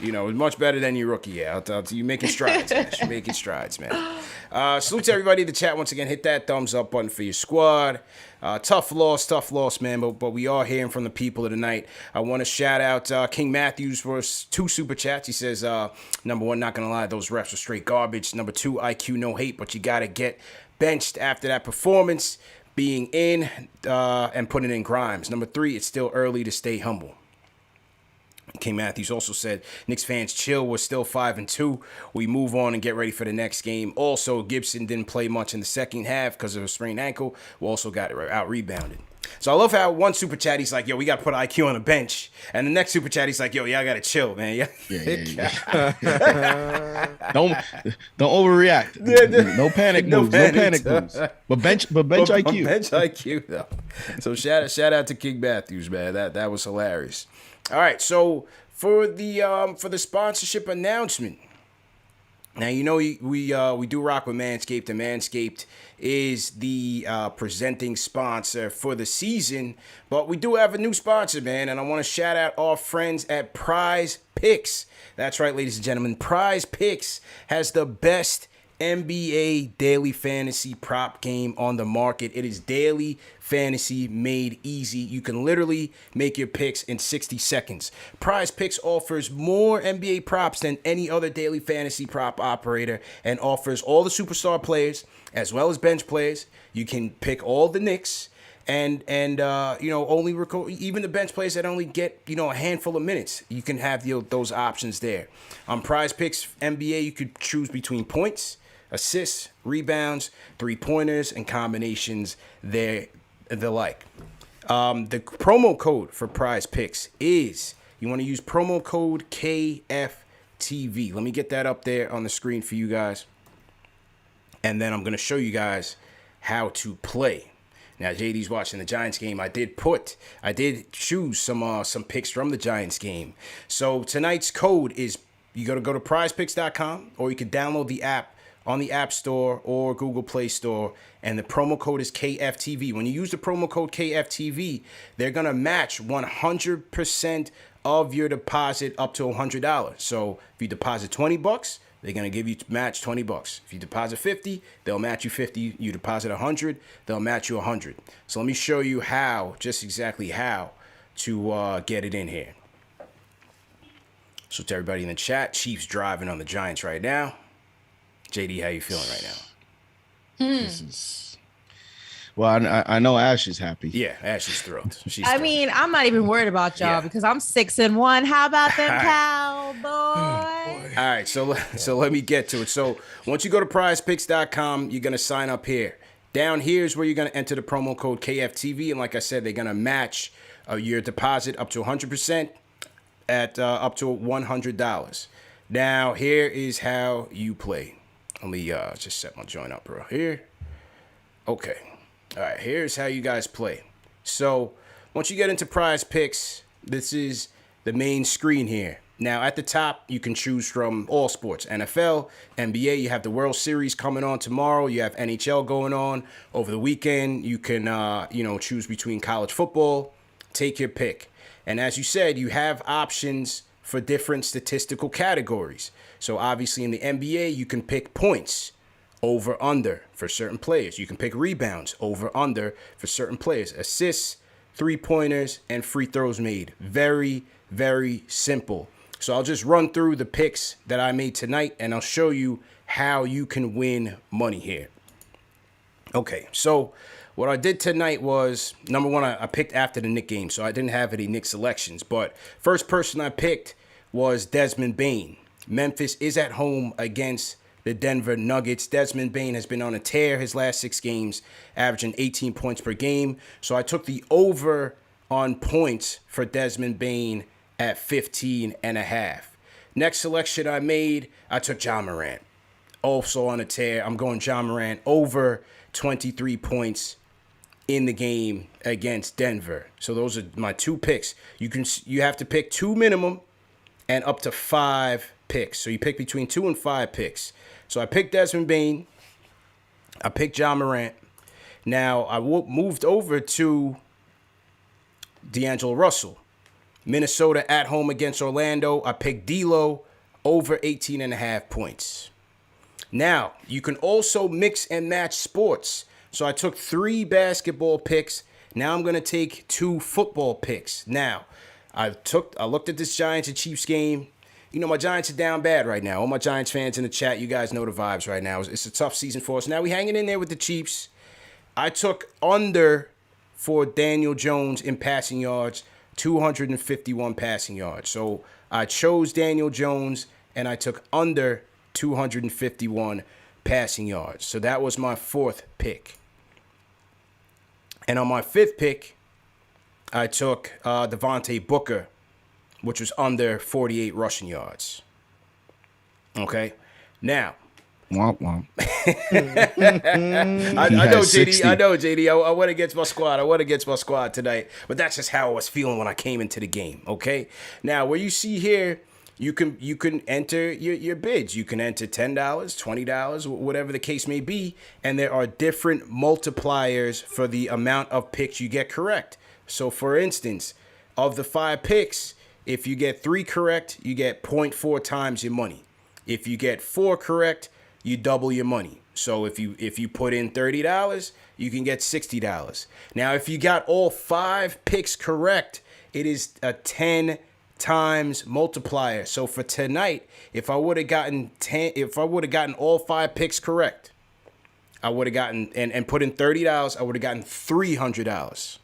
It was much better than your rookie year. I'll tell you, making strides, man. You're making strides, man. Salute to everybody in the chat once again. Hit that thumbs up button for your squad. Tough loss, man. But we are hearing from the people of the night. I want to shout out King Matthews for 2 super chats. He says, number 1, not gonna lie, those refs are straight garbage. Number 2, IQ no hate, but you gotta get benched after that performance. Being in and putting in Grimes. Number 3, it's still early to stay humble. King Matthews also said, Knicks fans chill. We're still 5-2. We move on and get ready for the next game. Also, Gibson didn't play much in the second half because of a sprained ankle. We also got out rebounded. So I love how one super chat he's like, yo, we got to put IQ on the bench. And the next super chat he's like, yo, y'all got to chill, man. Yeah. Don't overreact. No panic moves. No panic moves. But bench IQ. Bench IQ, though. So shout out to King Matthews, man. That was hilarious. All right, so for the sponsorship announcement, now you know we do rock with Manscaped, and Manscaped is the presenting sponsor for the season, but we do have a new sponsor, man, and I want to shout out our friends at Prize Picks. That's right, ladies and gentlemen, Prize Picks has the best NBA daily fantasy prop game on the market. It is daily fantasy made easy. You can literally make your picks in 60 seconds. Prize Picks offers more NBA props than any other daily fantasy prop operator and offers all the superstar players as well as bench players. You can pick all the Knicks and only record even the bench players that only get a handful of minutes. You can have those options there. On Prize Picks NBA, you could choose between points, assists, rebounds, 3-pointers, and combinations the like. The promo code for Prize Picks is, you want to use promo code KFTV. Let me get that up there on the screen for you guys. And then I'm going to show you guys how to play. Now, JD's watching the Giants game. I did choose some picks from the Giants game. So tonight's code is, you got to go to prizepicks.com, or you can download the app on the App Store or Google Play Store, and the promo code is KFTV. When you use the promo code KFTV, they're going to match 100% of your deposit up to $100. So if you deposit $20, they're going to give you match $20. If you deposit 50, they'll match you 50. You deposit 100, they'll match you 100. So let me show you just exactly how to get it in here. So to everybody in the chat, Chiefs driving on the Giants right now. JD, how you feeling right now? This is... Well, I know Ash is happy. Yeah, Ash is thrilled. I mean, I'm not even worried about y'all because I'm 6-1. How about them Cowboys? All right, so let me get to it. So once you go to prizepicks.com, you're going to sign up here. Down here is where you're going to enter the promo code KFTV. And like I said, they're going to match your deposit up to 100% at up to $100. Now, here is how you play. Let me just set my joint up real here. Okay. All right, here's how you guys play. So once you get into Prize Picks, this is the main screen here. Now, at the top, you can choose from all sports. NFL, NBA, you have the World Series coming on tomorrow. You have NHL going on over the weekend. You can, choose between college football. Take your pick. And as you said, you have options for different statistical categories. So obviously in the NBA, you can pick points over under for certain players. You can pick rebounds over under for certain players. Assists, 3-pointers, and free throws made. Very, very simple. So I'll just run through the picks that I made tonight, and I'll show you how you can win money here. Okay, so what I did tonight was, number one, I picked after the Knicks game, so I didn't have any Knicks selections. But first person I picked was Desmond Bane. Memphis is at home against the Denver Nuggets. Desmond Bane has been on a tear his last 6 games, averaging 18 points per game. So I took the over on points for Desmond Bane at 15.5. Next selection I made, I took Ja Morant. Also on a tear, I'm going Ja Morant over 23 points in the game against Denver. So those are my 2 picks. You have to pick 2 minimum and up to 5 picks. So you pick between 2 and 5 picks. So I picked Desmond Bane. I picked Ja Morant. Now I moved over to D'Angelo Russell. Minnesota at home against Orlando. I picked D'Lo over 18.5 points. Now, you can also mix and match sports. So I took 3 basketball picks. Now I'm going to take 2 football picks. Now, I looked at this Giants and Chiefs game. You know, my Giants are down bad right now. All my Giants fans in the chat, you guys know the vibes right now. It's a tough season for us. Now we hanging in there with the Chiefs. I took under for Daniel Jones in passing yards, 251 passing yards. So I chose Daniel Jones, and I took under 251 passing yards. So that was my 4th pick. And on my 5th pick, I took Devontae Booker, which was under 48 rushing yards. Okay? Now, Womp womp. I know, JD. I went against my squad tonight, but that's just how I was feeling when I came into the game. Okay. Now, where you see here, you can enter your bids. You can enter $10, $20, whatever the case may be, and there are different multipliers for the amount of picks you get correct. So, for instance, of the 5 picks, if you get 3 correct, you get 0.4 times your money. If you get 4 correct, you double your money. So if you put in $30, you can get $60. Now, if you got all 5 picks correct, it is a 10 times multiplier. So for tonight, if I would have gotten all 5 picks correct, I would have gotten and put in $30, I would have gotten $300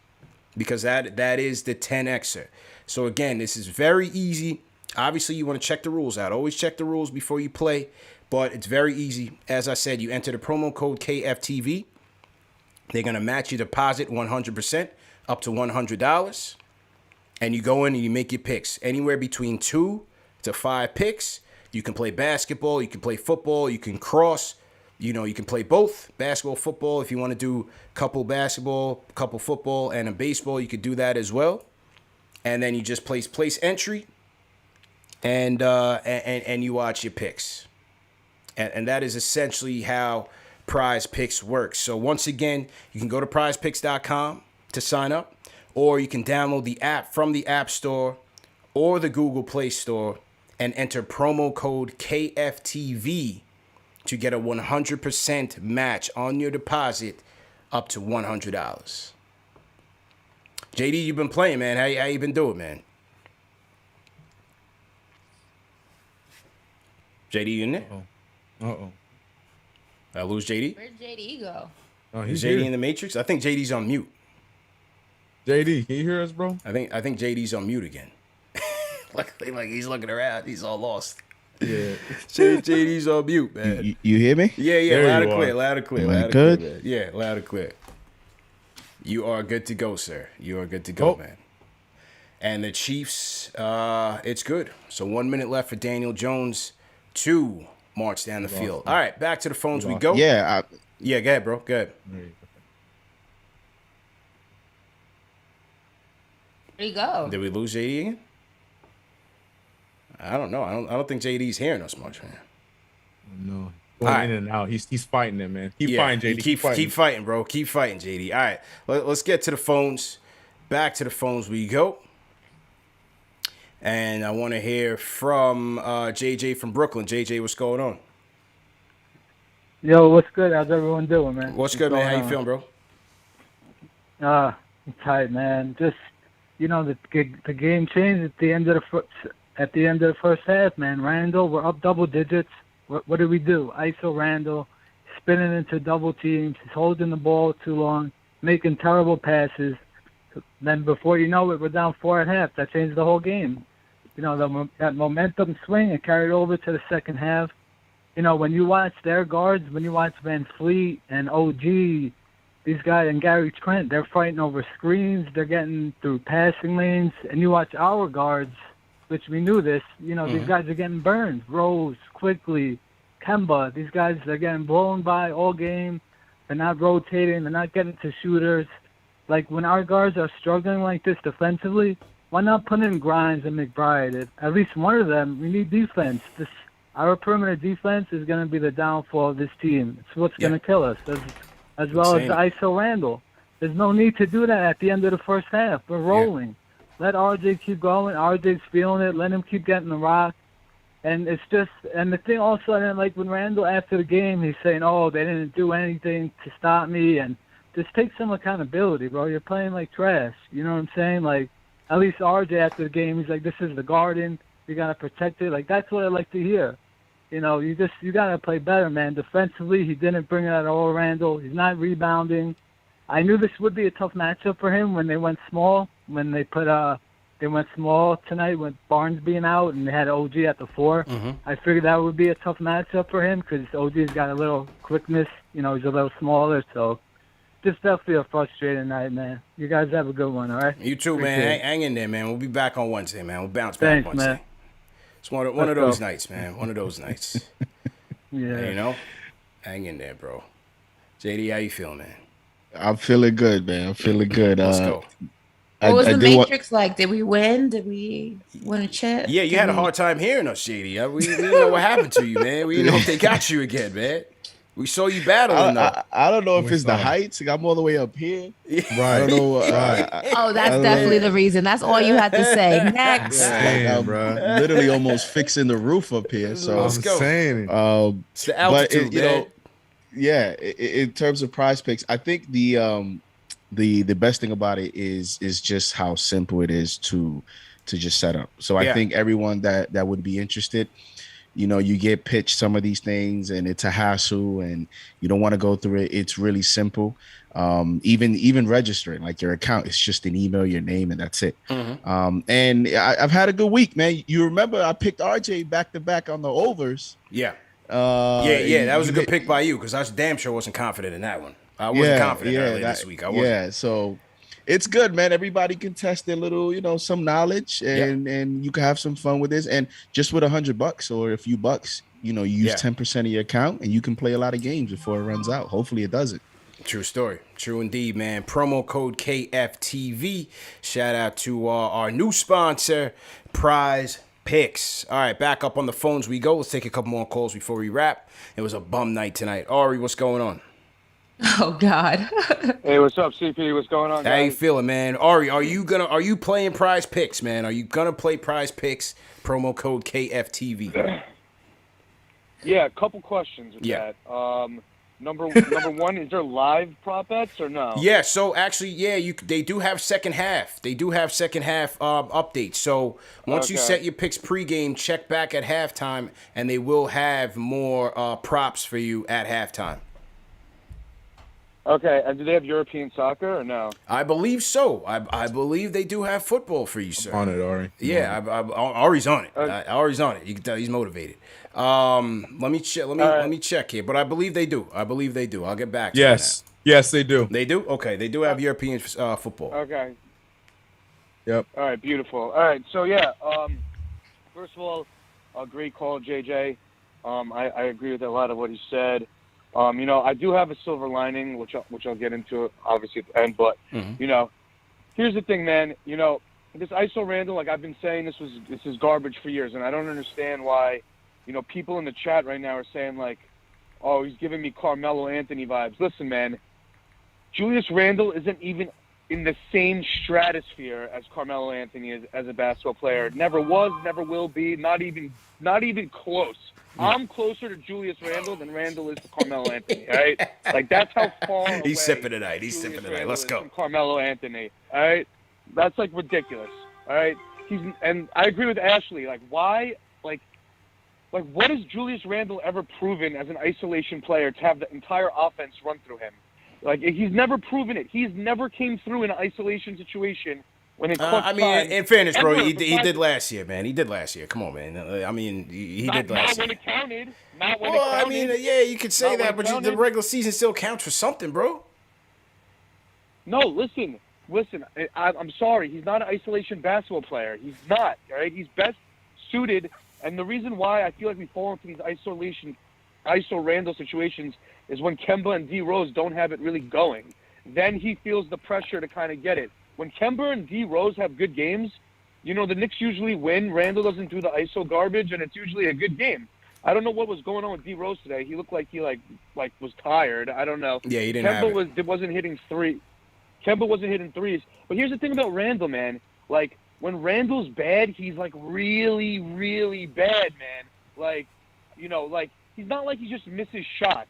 because that is the 10xer. So again, this is very easy. Obviously, you want to check the rules out. Always check the rules before you play. But it's very easy. As I said, you enter the promo code KFTV. They're going to match your deposit 100% up to $100. And you go in and you make your picks. Anywhere between 2 to 5 picks. You can play basketball. You can play football. You can cross. You can play both. Basketball, football. If you want to do couple basketball, couple football, and a baseball, you could do that as well. And then you just place entry. And you watch your picks. And that is essentially how Prize Picks works. So once again, you can go to prizepicks.com to sign up, or you can download the app from the App Store or the Google Play Store and enter promo code KFTV to get a 100% match on your deposit up to $100. JD, you've been playing, man. How you been doing, man? JD, you in there? Uh-oh. I lose JD? Where'd JD go? Oh, Is he's JD here. in the Matrix? I think JD's on mute. JD, can you hear us, bro? I think JD's on mute again. like he's looking around. He's all lost. Yeah. JD's on mute, man. You hear me? Yeah, There loud you and clear, are. loud and clear, Am I loud and good? clear. Man. Yeah, loud and clear. You are good to go, sir. You are good to go, Oh. man. And the Chiefs, it's good. So 1 minute left for Daniel Jones to march down the field. All right, back to the phones we go. Yeah. Yeah, go ahead, bro. Go ahead. Where'd he go? Did we lose JD again? I don't know. I don't think JD's hearing us much, man. No. Going in and out. He's fighting it, man. Keep fighting, JD. Keep fighting, bro. Keep fighting, JD. All right, let's get to the phones. Back to the phones we go. And I want to hear from JJ from Brooklyn. JJ, what's going on? Yo, what's good? How's everyone doing, man? What's good, man? How you feeling, bro? I'm tight, man. Just the game changed at the end of the first half, man. Randall, we're up double digits. What did we do? ISO Randall, spinning into double teams. He's holding the ball too long, making terrible passes. Then before you know it, we're down 4 at half. That changed the whole game. That momentum swing, it carried over to the second half. When you watch their guards, when you watch Van Fleet and OG, these guys, and Gary Trent, they're fighting over screens. They're getting through passing lanes. And you watch our guards, which we knew this, these guys are getting burned. Rose, Quickly, Kemba, these guys, they're getting blown by all game. They're not rotating. They're not getting to shooters. Like, when our guards are struggling like this defensively, why not put in Grimes and McBride? At least one of them, we need defense. Our perimeter defense is going to be the downfall of this team. It's what's going to kill us, as well as the ISO Randall. There's no need to do that at the end of the first half. We're rolling. Let RJ keep going. RJ's feeling it. Let him keep getting the rock. And it's just, and the thing also, I didn't like when Randall, after the game, he's saying, oh, they didn't do anything to stop me. And just take some accountability, bro. You're playing like trash. You know what I'm saying? Like, at least RJ after the game, he's like, this is the Garden. You got to protect it. Like, that's what I like to hear. You got to play better, man. Defensively, he didn't bring it at all, Randall. He's not rebounding. I knew this would be a tough matchup for him when they went small, when they put they went small tonight with Barnes being out, and they had OG at the 4. I figured that would be a tough matchup for him because OG's got a little quickness. You know, he's a little smaller, so just definitely a frustrating night, man. You guys have a good one, all right? You too, Appreciate man. it. Hang in there, man. We'll be back on Wednesday, man. We'll bounce back Thanks, Wednesday. man. It's one of Let's those go. nights, man. One of those nights. Yeah. You know? Hang in there, bro. JD, how you feeling, man? I'm feeling good, man. I'm feeling good. Let's go. What was the do want- Matrix like? Did we win? Did we win a chip? Yeah, you Did had a we- hard time hearing us, JD. We didn't know what happened to you, man. We didn't know if they got you again, man. We saw you battling, though. I don't know if We it's the saw. heights. I'm all the way up here. Right. I don't know. Oh, that's don't definitely know. the reason. That's all you had to say. Next. Damn, I'm bro. literally almost fixing the roof up here. So, I'm Let's go. saying it. It's the but altitude, you man. know, yeah. In terms of Prize Picks, I think the best thing about it is just how simple it is to just set up. So I Yeah. think everyone that would be interested, you know, you get pitched some of these things and it's a hassle and you don't want to go through it. It's really simple. Even registering like your account, it's just an email, your name, and that's it. And I've had a good week, man. You remember I picked RJ back to back on the overs. Yeah. Yeah, Yeah, that was a good pick by you because I was damn sure wasn't confident in that one. I wasn't confident earlier this week. I wasn't. Yeah, so it's good, man. Everybody can test their little, you know, some knowledge and you can have some fun with this. And just with $100 or a few bucks, you know, you use 10% of your account and you can play a lot of games before it runs out. Hopefully it doesn't. True story. True indeed, man. Promo code KFTV. Shout out to our new sponsor, Prize Picks. All right, back up on the phones we go. Let's take a couple more calls before we wrap. It was a bum night tonight. Ari, what's going on? Oh God. Hey, what's up, CP? What's going on, How you guys? feeling, man? Ari, are you playing Prize Picks, man? Are you gonna play Prize Picks? Promo code KFTV. Yeah, a couple questions with Yeah. that. Number one, is there live prop bets or no? Yeah, so actually, yeah, they do have second half. They do have second half updates. So once you Okay. set your picks pregame, check back at halftime, and they will have more props for you at halftime. Okay, and do they have European soccer or no? I believe so. I believe they do have football for you, sir. On it, Ari. Yeah, Ari's on it. Ari's on it. You can tell he's motivated. Let me check. Let me check here. But I believe they do. I'll get back to you on Yes. Yes, they do. that. They do. Okay, they do have European football. Okay. Yep. All right, beautiful. All right, so yeah. First of all, a great call, JJ. I agree with a lot of what he said. You know, I do have a silver lining, which I'll get into obviously at the end. But you know, here's the thing, man. You know, this ISO Randall, like I've been saying, this is garbage for years, and I don't understand why. You know, people in the chat right now are saying like, "Oh, he's giving me Carmelo Anthony vibes." Listen, man, Julius Randle isn't even in the same stratosphere as Carmelo Anthony is as a basketball player. Never was, never will be. Not even close. I'm closer to Julius Randle than Randle is to Carmelo Anthony. All right, like that's how far away He's sipping tonight. Julius Let's Randle is go. from Carmelo Anthony. All right, that's like ridiculous. All right, and I agree with Ashley. Like why? Like what has Julius Randle ever proven as an isolation player to have the entire offense run through him? Like he's never proven it. He's never came through in an isolation situation when it. I mean, in fairness, bro, ever, he besides- did last year, man. He did last year. Come on, man. I mean, he did Not last when year. it counted. Not when it Well, I counted. mean, yeah, you could say Not when that, it but the counted. regular season still counts for something, bro. No, listen. I'm sorry. He's not an isolation basketball player. He's not. All right. He's best suited, and the reason why I feel like we fall into these ISO Randall situations is when Kemba and D Rose don't have it really going. Then he feels the pressure to kind of get it. When Kemba and D Rose have good games, you know the Knicks usually win. Randall doesn't do the ISO garbage, and it's usually a good game. I don't know what was going on with D Rose today. He looked like he like was tired. I don't know. Yeah, he didn't have it. Wasn't hitting three. Kemba wasn't hitting threes. But here's the thing about Randall, man. Like, when Randall's bad, he's, like, really, really bad, man. Like, you know, like, he's not like he just misses shots.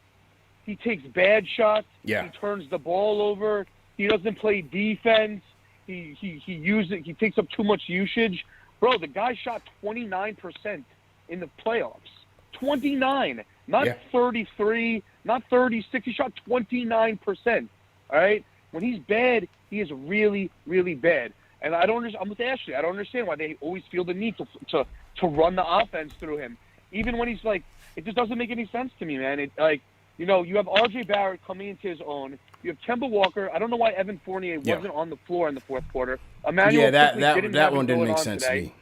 He takes bad shots. Yeah. He turns the ball over. He doesn't play defense. He takes up too much usage. Bro, the guy shot 29% in the playoffs. 29. Not 33, not 36. He shot 29%. All right? When he's bad, he is really, really bad. And I don't understand. I'm with Ashley. I don't understand why they always feel the need to run the offense through him, even when he's like, it just doesn't make any sense to me, man. It like, you know, you have R.J. Barrett coming into his own. You have Kemba Walker. I don't know why Evan Fournier wasn't on the floor in the fourth quarter. Emmanuel that one didn't make sense today. to me.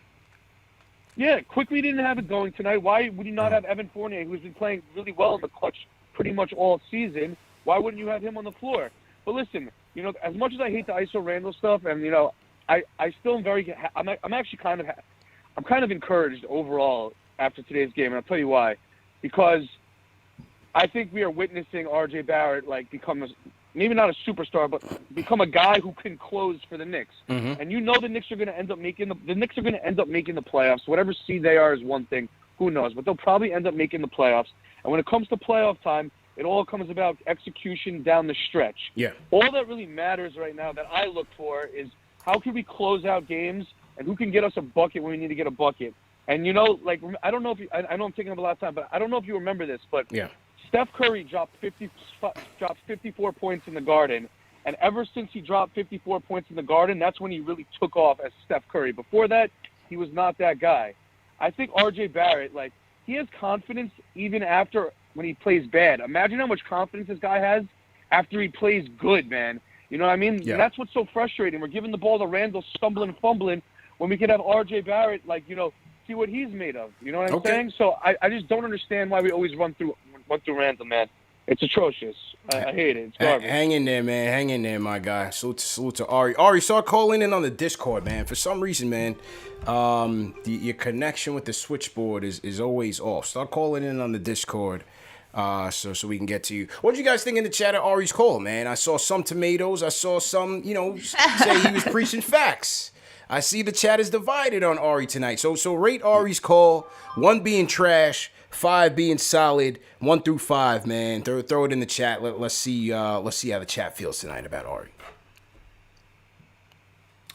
Yeah, quickly didn't have it going tonight. Why would you not have Evan Fournier, who's been playing really well in the clutch pretty much all season? Why wouldn't you have him on the floor? But listen, you know, as much as I hate the ISO Randall stuff, and you know, I still am very. I'm actually kind of encouraged overall after today's game, and I'll tell you why. Because I think we are witnessing R.J. Barrett like become maybe not a superstar, but become a guy who can close for the Knicks. Mm-hmm. And you know the Knicks are going to end up making the Knicks are going to end up making the playoffs. Whatever seed they are is one thing. Who knows? But they'll probably end up making the playoffs. And when it comes to playoff time, it all comes about execution down the stretch. Yeah. All that really matters right now that I look for is how can we close out games and who can get us a bucket when we need to get a bucket. And, you know, like, I don't know if you, I know I'm taking up a lot of time, but I don't know if you remember this, but Steph Curry dropped 54 points in the Garden. And ever since he dropped 54 points in the Garden, that's when he really took off as Steph Curry. Before that, he was not that guy. I think R.J. Barrett, like, he has confidence even after when he plays bad. Imagine how much confidence this guy has after he plays good, man. You know what I mean? Yeah. That's what's so frustrating. We're giving the ball to Randall stumbling and fumbling when we could have R.J. Barrett, like, you know, see what he's made of. You know what I'm saying? So I just don't understand why we always run through Randall, man. It's atrocious. I hate it. It's garbage. Hang in there, man. Hang in there, my guy. Salute to Ari. Ari, start calling in on the Discord, man. For some reason, man, your connection with the switchboard is always off. Start calling in on the Discord. So we can get to you. What did you guys think in the chat of Ari's call, man? I saw some tomatoes. I saw some, you know, say he was preaching facts. I see the chat is divided on Ari tonight. So rate Ari's call. 1 being trash, 5 being solid, 1 through 5, man. Throw it in the chat. Let's see how the chat feels tonight about Ari.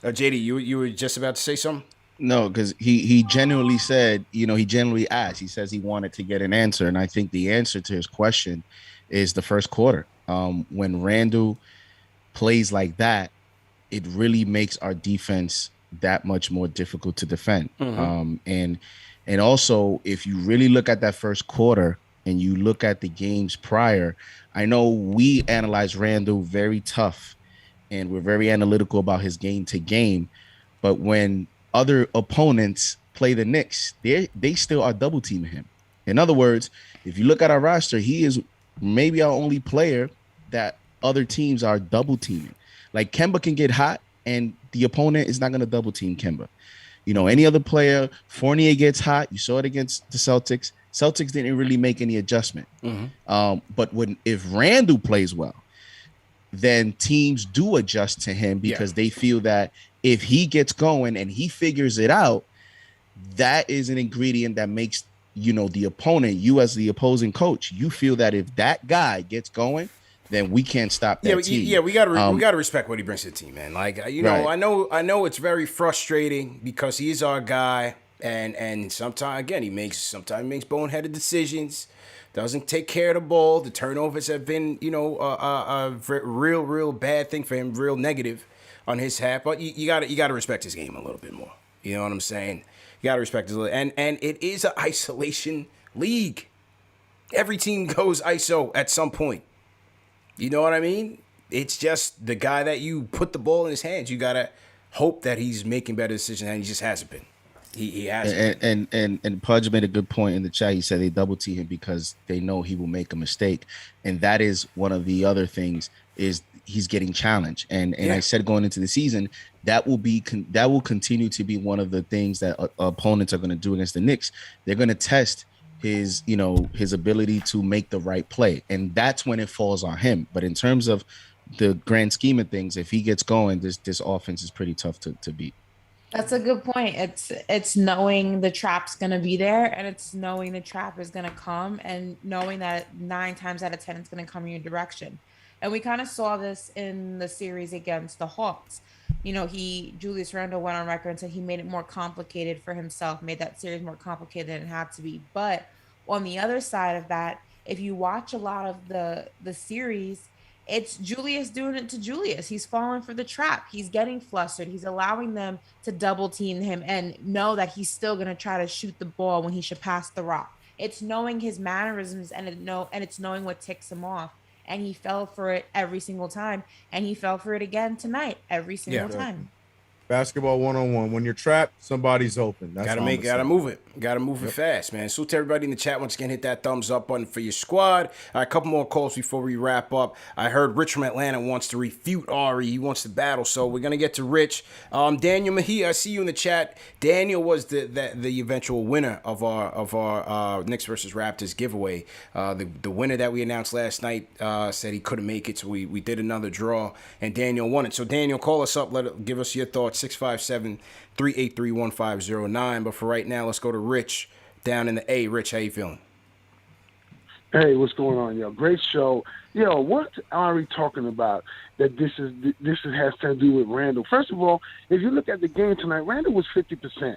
JD, you were just about to say something? No, because he genuinely said, you know, he genuinely asked. He says he wanted to get an answer, and I think the answer to his question is the first quarter. When Randall plays like that, it really makes our defense that much more difficult to defend. Mm-hmm. And also, if you really look at that first quarter and you look at the games prior, I know we analyze Randall very tough, and we're very analytical about his game to game, but when other opponents play the Knicks, they still are double teaming him. In other words, if you look at our roster, he is maybe our only player that other teams are double teaming. Like Kemba can get hot and the opponent is not going to double team Kemba. You know, any other player, Fournier gets hot. You saw it against the Celtics. Celtics didn't really make any adjustment. Mm-hmm. But if Randall plays well, then teams do adjust to him because they feel that if he gets going and he figures it out, that is an ingredient that makes, you know, the opponent, you as the opposing coach, you feel that if that guy gets going, then we can't stop that team. Yeah, we gotta respect what he brings to the team, man. Like, you know, right. I know it's very frustrating because he's our guy, and sometimes again he makes boneheaded decisions. Doesn't take care of the ball. The turnovers have been, you know, a real bad thing for him, real negative on his half. But you gotta respect his game a little bit more. You know what I'm saying? You gotta respect his and it is an isolation league. Every team goes ISO at some point. You know what I mean? It's just the guy that you put the ball in his hands. You gotta hope that he's making better decisions, and he just hasn't been. He hasn't. And Pudge made a good point in the chat. He said they double team him because they know he will make a mistake, and that is one of the other things is he's getting challenged. And I said going into the season that will continue to be one of the things that opponents are going to do against the Knicks. They're going to test his ability to make the right play, and that's when it falls on him. But in terms of the grand scheme of things, if he gets going, this offense is pretty tough to beat. That's a good point. It's knowing the trap's going to be there, and it's knowing the trap is going to come, and knowing that 9 times out of 10 it's going to come in your direction. And we kind of saw this in the series against the Hawks. You know, Julius Randle went on record and said he made it more complicated for himself, made that series more complicated than it had to be. But on the other side of that, if you watch a lot of the series, It's Julius doing it to Julius. He's falling for the trap. He's getting flustered. He's allowing them to double team him and know that he's still going to try to shoot the ball when he should pass the rock. It's knowing his mannerisms and it's knowing what ticks him off. And he fell for it every single time. And he fell for it again tonight, every single time. Basketball 101. When you're trapped, somebody's open. That's Gotta move it. Gotta move it fast, man. So to everybody in the chat, once again, hit that thumbs up button for your squad. All right, a couple more calls before we wrap up. I heard Rich from Atlanta wants to refute Ari. He wants to battle, so we're gonna get to Rich. Daniel Mejia, I see you in the chat. Daniel was the eventual winner of our Knicks versus Raptors giveaway. The winner that we announced last night said he couldn't make it, so we did another draw, and Daniel won it. So Daniel, call us up. Give us your thoughts. 657-383-1509. But for right now, let's go to Rich down in the A. Rich, how you feeling? Hey, what's going on, yo? Great show. Yo, what's Ari talking about that this has to do with Randall? First of all, if you look at the game tonight, Randall was 50%.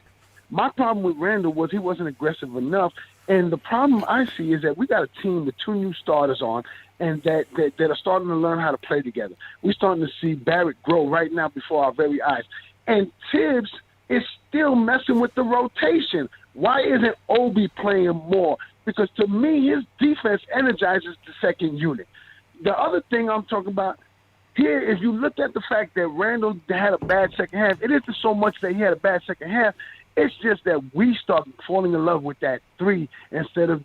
My problem with Randall was he wasn't aggressive enough. And the problem I see is that we got a team with 2 new starters on and that are starting to learn how to play together. We're starting to see Barrett grow right now before our very eyes. And Tibbs is still messing with the rotation. Why isn't Obi playing more? Because to me, his defense energizes the second unit. The other thing I'm talking about here, if you look at the fact that Randall had a bad second half, it isn't so much that he had a bad second half. It's just that we start falling in love with that 3 instead of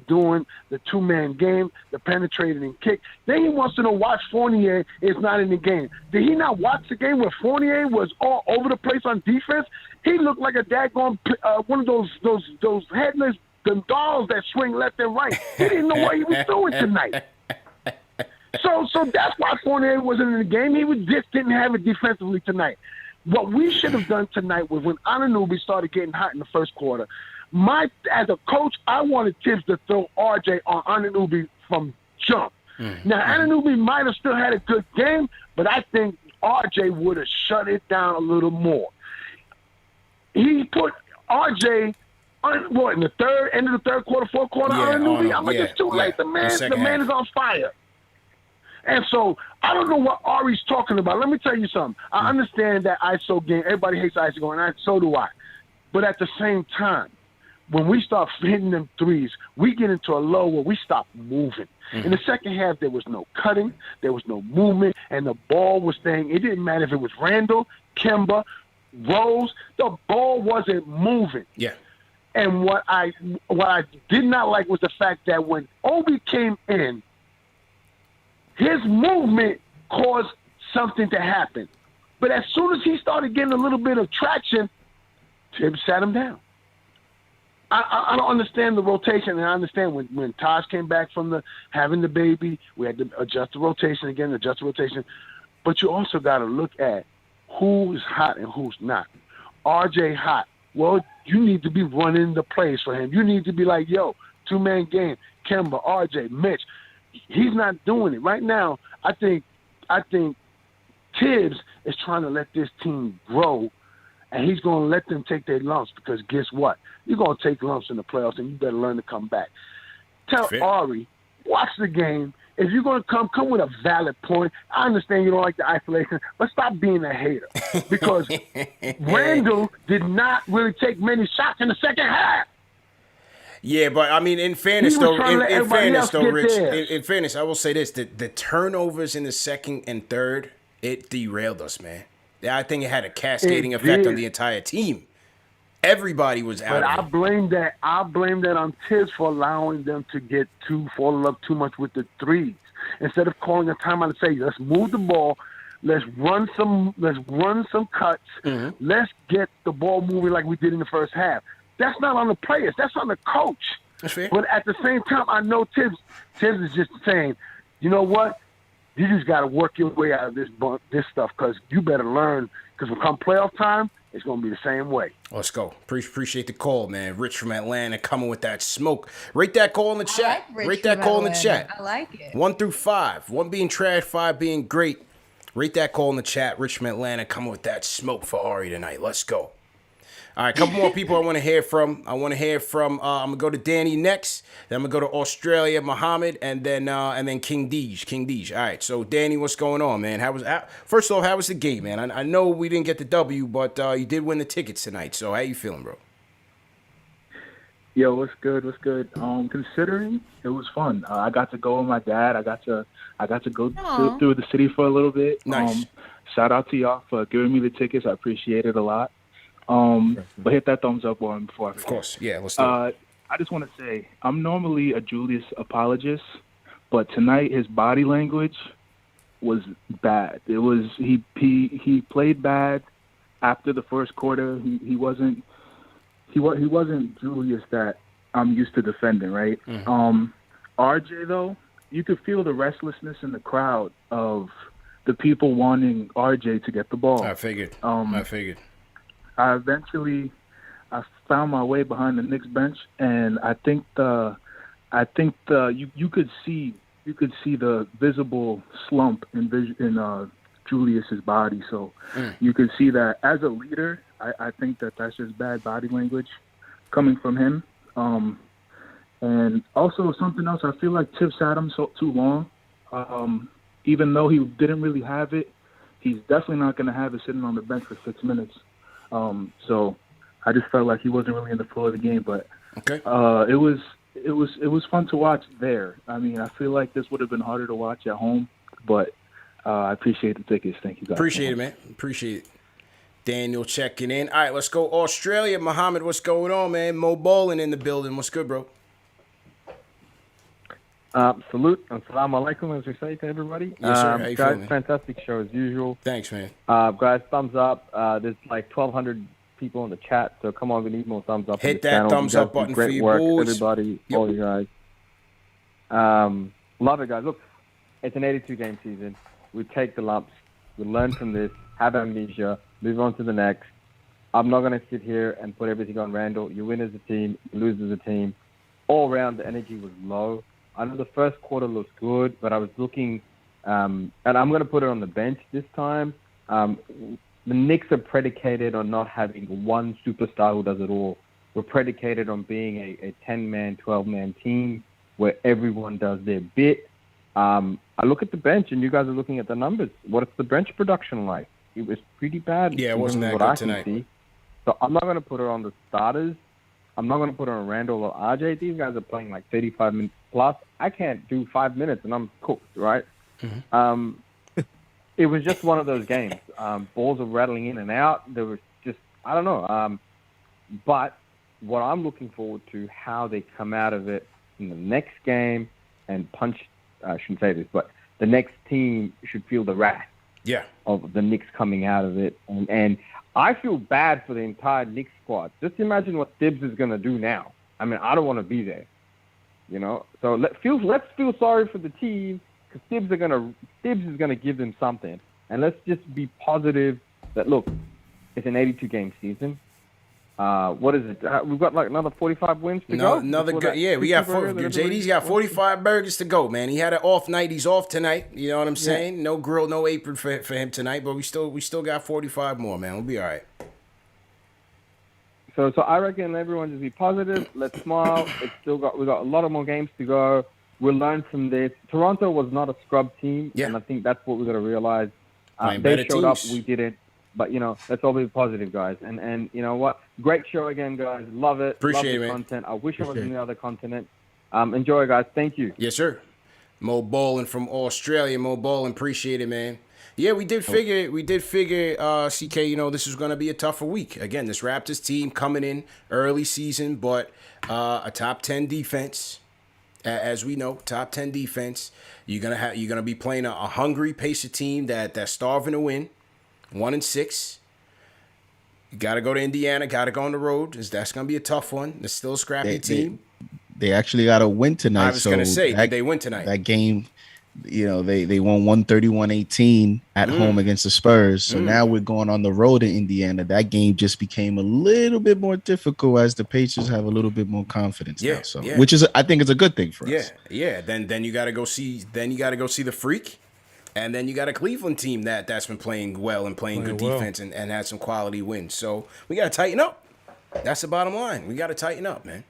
doing the 2-man game, the penetrating and kick. Then he wants to know why Fournier is not in the game. Did he not watch the game where Fournier was all over the place on defense? He looked like a daggone one of those headless dolls that swing left and right. He didn't know what he was doing tonight. So that's why Fournier wasn't in the game. He just didn't have it defensively tonight. What we should have done tonight was when Anunoby started getting hot in the first quarter, as a coach, I wanted Tibbs to throw RJ on Anunoby from jump. Now, Anunoby might have still had a good game, but I think RJ would have shut it down a little more. He put RJ in the end of the third quarter, fourth quarter, Anunoby. I'm like, it's too late. The man is on fire. And so I don't know what Ari's talking about. Let me tell you something. I understand that ISO game. Everybody hates ISO game, and so do I. But at the same time, when we start hitting them threes, we get into a low where we stop moving. In the second half, there was no cutting, there was no movement, and the ball was staying. It didn't matter if it was Randall, Kemba, Rose. The ball wasn't moving. Yeah. And what I did not like was the fact that when Obi came in, his movement caused something to happen. But as soon as he started getting a little bit of traction, Tibbs sat him down. I don't understand the rotation, and I understand when Taj came back from having the baby, we had to adjust the rotation. But you also got to look at who is hot and who's not. RJ hot. Well, you need to be running the plays for him. You need to be like, yo, 2-man game, Kemba, RJ, Mitch. He's not doing it right now. I think Tibbs is trying to let this team grow, and he's going to let them take their lumps because guess what? You're going to take lumps in the playoffs, and you better learn to come back. Tell Ari, watch the game. If you're going to come with a valid point. I understand you don't like the isolation, but stop being a hater because Randall did not really take many shots in the second half. Yeah, but I mean, in fairness, though, Rich, in fairness, I will say this: the turnovers in the second and third, it derailed us, man. I think it had a cascading effect on the entire team. Everybody was out. But I blame that on Tibbs for allowing them to fall in love too much with the threes. Instead of calling a timeout and say, let's move the ball, let's run some cuts, let's get the ball moving like we did in the first half. That's not on the players. That's on the coach. That's fair. But at the same time, I know Tibbs is just saying, you know what? You just got to work your way out of this stuff because you better learn. Because when come playoff time, it's going to be the same way. Let's go. Appreciate the call, man. Rich from Atlanta coming with that smoke. Rate that call in the chat. Rate that call in the chat. I like it. 1 through 5. 1 being trash, 5 being great. Rate that call in the chat. Rich from Atlanta coming with that smoke for Ari tonight. Let's go. All right, a couple more people I want to hear from. I'm gonna go to Danny next. Then I'm gonna go to Australia, Muhammad, and then King Deej. King Deej. All right, so Danny, what's going on, man? First off, how was the game, man? I know we didn't get the W, but you did win the tickets tonight. So how you feeling, bro? Yo, what's good? What's good? Considering it was fun. I got to go with my dad. I got to go through the city for a little bit. Nice. Shout out to y'all for giving me the tickets. I appreciate it a lot. But hit that thumbs up one before I forget. Of course, yeah. Let's do it. I just want to say I'm normally a Julius apologist, but tonight his body language was bad. It was he played bad after the first quarter. He wasn't Julius that I'm used to defending, right? Mm-hmm. RJ though, you could feel the restlessness in the crowd of the people wanting RJ to get the ball. I figured. I found my way behind the Knicks bench, and I think you could see the visible slump in Julius's body. So you could see that as a leader, I think that's just bad body language coming from him. And also something else, I feel like Tips had him too long. Even though he didn't really have it, he's definitely not going to have it sitting on the bench for 6 minutes. So I just felt like he wasn't really in the flow of the game, but okay. It was fun to watch there. I mean, I feel like this would have been harder to watch at home, but I appreciate the tickets. Thank you guys. Appreciate it, man. Appreciate it. Daniel checking in. All right, let's go Australia. Muhammad, what's going on, man? Mo Bowling in the building. What's good, bro? Salute and salam alaikum, as we say to everybody. Yes, sir. How you guys, feeling? fantastic show as usual. Thanks, man. Guys, thumbs up. There's like 1,200 people in the chat, so come on, we need more thumbs up. Hit the that channel. thumbs up button great for you work, boys. everybody, Yep. all you guys. Love it, guys. Look, it's an 82-game season. We take the lumps. We learn from this, have amnesia, move on to the next. I'm not going to sit here and put everything on Randall. You win as a team, you lose as a team. All around, the energy was low. I know the first quarter looked good, but I was looking, and I'm going to put it on the bench this time. The Knicks are predicated on not having one superstar who does it all. We're predicated on being a 10-man, 12-man team where everyone does their bit. I look at the bench, and you guys are looking at the numbers. What's the bench production like? It was pretty bad. Yeah, it wasn't that good tonight. See. So I'm not going to put it on the starters. I'm not going to put it on Randall or RJ. These guys are playing like 35 minutes plus. I can't do 5 minutes, and I'm cooked, right? Mm-hmm. It was just one of those games. Balls are rattling in and out. There was just, I don't know. But what I'm looking forward to, how they come out of it in the next game and punch, I shouldn't say this, but the next team should feel the wrath of the Knicks coming out of it. And I feel bad for the entire Knicks squad. Just imagine what Tibbs is going to do now. I mean, I don't want to be there, you know. So let's feel sorry for the team, because Tibbs is going to give them something. And let's just be positive that, look, it's an 82-game season. What is it? We've got like another 45 wins to go. Another good, yeah. We got JD's got 45 burgers to go, man. He had an off night. He's off tonight. You know what I'm saying? No grill, no apron for him tonight. But we still got 45 more, man. We'll be all right. So I reckon everyone just be positive. Let's smile. We got a lot of more games to go. We'll learn from this. Toronto was not a scrub team, and I think that's what we got to realize. They showed up, we didn't. But, you know, let's all be positive, guys. And you know what? Great show again, guys. Love it. Appreciate Love it, the man. content. I wish I was in the other continent. Enjoy, guys. Thank you. Yes, sir. Mo Bowling from Australia. Mo Bowling, appreciate it, man. Yeah, we did figure, CK, you know, this was going to be a tougher week. Again, this Raptors team coming in early season, but a top 10 defense. As we know, top 10 defense. You're gonna be playing a hungry Pacer team that's starving to win. 1-6. You got to go to Indiana. Got to go on the road. That's going to be a tough one. It's still a scrappy team. They actually got to win tonight. I was going to say, did they win tonight? That game, you know, they won 131-18 at home against the Spurs. So now we're going on the road in Indiana. That game just became a little bit more difficult as the Pacers have a little bit more confidence now. So, which is, I think, is a good thing for us. Yeah. Then you got to go see. Then you got to go see the Freak. And then you got a Cleveland team that's been playing well and playing good defense and had some quality wins. So we got to tighten up. That's the bottom line. We got to tighten up, man.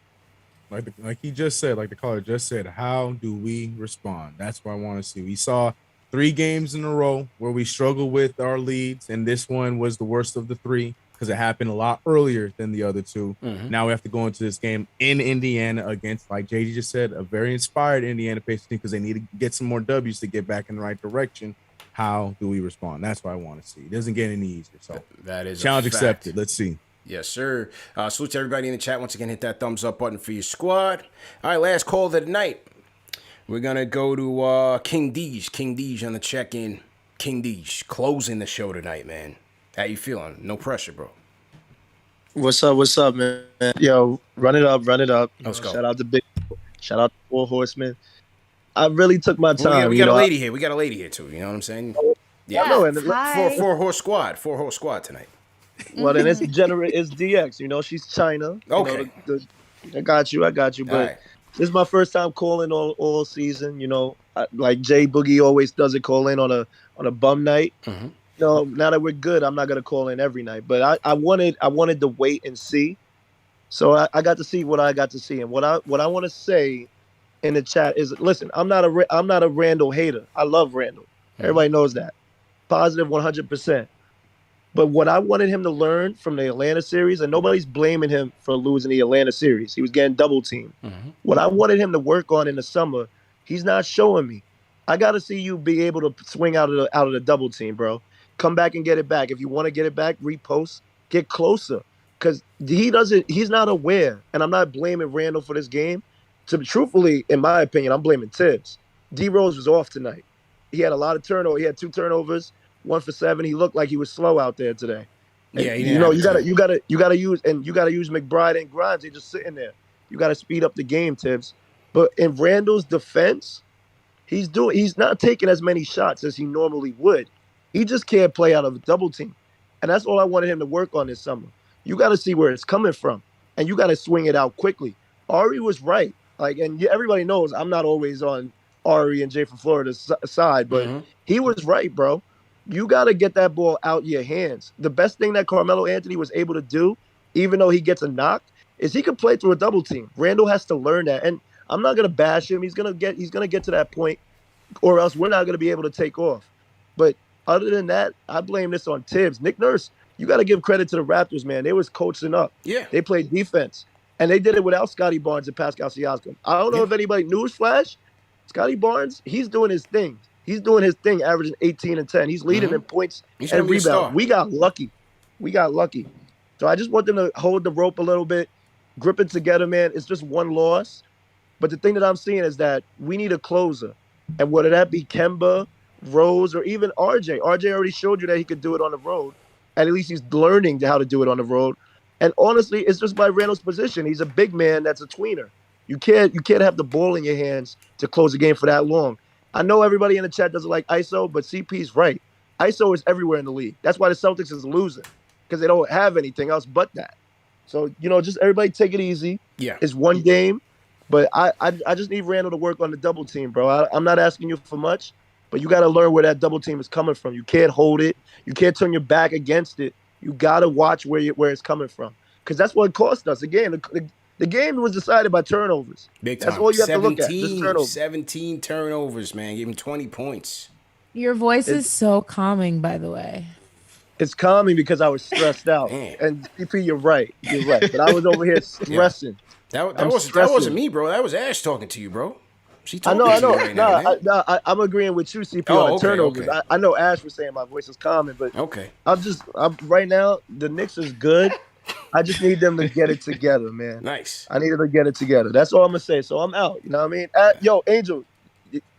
Like he just said, like the caller just said, how do we respond? That's what I want to see. We saw 3 games in a row where we struggled with our leads, and this one was the worst of the 3 because it happened a lot earlier than the other 2. Now we have to go into this game in Indiana against, like JD just said, a very inspired Indiana Pacers team because they need to get some more W's to get back in the right direction. How do we respond? That's what I want to see. It doesn't get any easier. So that is challenge accepted. Let's see. Yes, sir. Salute to everybody in the chat. Once again, hit that thumbs up button for your squad. All right, last call of the night. We're going to go to King Deej. King Deej on the check-in. King Deej, closing the show tonight, man. How you feeling? No pressure, bro. What's up, man? Yo, run it up. Let's go. Shout out to Four Horsemen. I really took my time. We got a lady here. We got a lady here, too. You know what I'm saying? Yeah. No, and four-horse squad. Four-horse squad tonight. Well, then it's DX. You know, she's China. Okay. I got you. But right. This is my first time calling all season. You know, like Jay Boogie always does it, call in on a bum night. Mm-hmm. No, now that we're good, I'm not gonna call in every night. But I wanted to wait and see. So I got to see what I got to see, and what I want to say in the chat is, listen, I'm not a Randall hater. I love Randall. Everybody knows that. Positive 100%. But what I wanted him to learn from the Atlanta series, and nobody's blaming him for losing the Atlanta series. He was getting double teamed. Mm-hmm. What I wanted him to work on in the summer, he's not showing me. I got to see you be able to swing out of the double team, bro. Come back and get it back. If you want to get it back, repost, get closer. Because he's not aware. And I'm not blaming Randall for this game. Truthfully, in my opinion, I'm blaming Tibbs. D Rose was off tonight. He had a lot of turnovers. He had 2 turnovers. 1 for 7. He looked like he was slow out there today. Yeah, you gotta use McBride and Grimes. They're just sitting there. You gotta speed up the game, Tibbs. But in Randall's defense, he's not taking as many shots as he normally would. He just can't play out of a double team, and that's all I wanted him to work on this summer. You got to see where it's coming from, and you got to swing it out quickly. Ari was right. And everybody knows I'm not always on Ari and Jay from Florida's side, but he was right, bro. You got to get that ball out your hands. The best thing that Carmelo Anthony was able to do, even though he gets a knock, is he can play through a double team. Randall has to learn that. And I'm not going to bash him. He's going to get to that point, or else we're not going to be able to take off. But other than that, I blame this on Tibbs. Nick Nurse, you got to give credit to the Raptors, man. They was coaching up. Yeah. They played defense. And they did it without Scotty Barnes and Pascal Siakam. I don't know if anybody, newsflash, Scotty Barnes, he's doing his thing. He's doing his thing, averaging 18 and 10. He's leading in points and rebounds. We got lucky. So I just want them to hold the rope a little bit, grip it together, man. It's just one loss. But the thing that I'm seeing is that we need a closer. And whether that be Kemba, Rose, or even RJ. RJ already showed you that he could do it on the road. And at least he's learning how to do it on the road. And honestly, it's just by Randall's position. He's a big man that's a tweener. You can't have the ball in your hands to close the game for that long. I know everybody in the chat doesn't like ISO, but CP's right. ISO is everywhere in the league. That's why the Celtics is losing, because they don't have anything else but that. So, just everybody take it easy. Yeah. It's one game, but I just need Randall to work on the double team, bro. I'm not asking you for much, but you got to learn where that double team is coming from. You can't hold it. You can't turn your back against it. You got to watch where it's coming from, because that's what cost us. Again, the game was decided by turnovers. Big time. That's all you have to look at. Just turnovers. 17 turnovers, man. Gave him 20 points. Your voice is so calming, by the way. It's calming because I was stressed out. And CP, you're right. But I was over here stressing. Yeah. That wasn't me, bro. That was Ash talking to you, bro. She talking I know. Right now, I'm agreeing with you, CP, on the turnovers. Okay. I know Ash was saying my voice is calming, but I'm right now, the Knicks is good. I just need them to get it together, man. Nice. I need them to get it together. That's all I'm going to say. So I'm out. You know what I mean? Yo, Angel,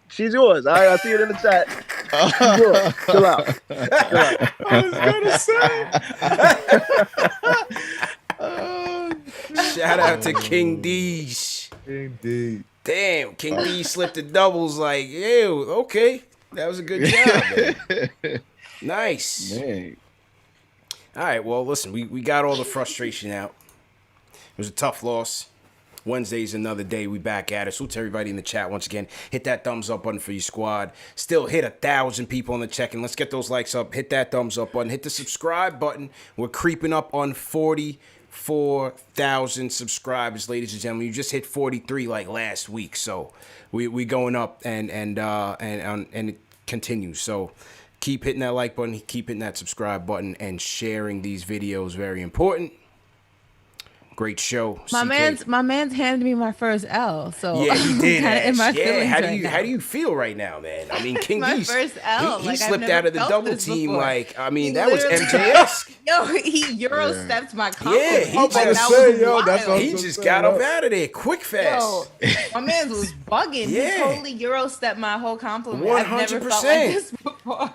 she's yours. All right, I see it in the chat. She's yours. Chill out. I was going to say. Shout out to King D's. King D. Damn, King D slipped the doubles like, ew, okay. That was a good job, man. Nice. Man. All right, well, listen, we got all the frustration out. It was a tough loss. Wednesday's another day. We back at it. Salute to everybody in the chat once again. Hit that thumbs up button for your squad. Still hit 1,000 people on the check-in. Let's get those likes up. Hit that thumbs up button. Hit the subscribe button. We're creeping up on 44,000 subscribers, ladies and gentlemen. You just hit 43 like last week, so we going up and it continues. So keep hitting that like button, keep hitting that subscribe button, and sharing these videos. Very important. Great show. My CK. man's handed me my first L. So Yeah, he did. kinda in my feelings How right do you feel right now, man? I mean, King My D's, first L. he Like, I've slipped never out of the felt double this team. before. Like, I mean, He that was literally- MJS. Yo, he Euro stepped my Yeah, compliment. he Like, just, that was wild. he just got up out of there quick fast. Yo, my man was bugging. Yeah. He totally Euro stepped my whole compliment. I've never felt like this before.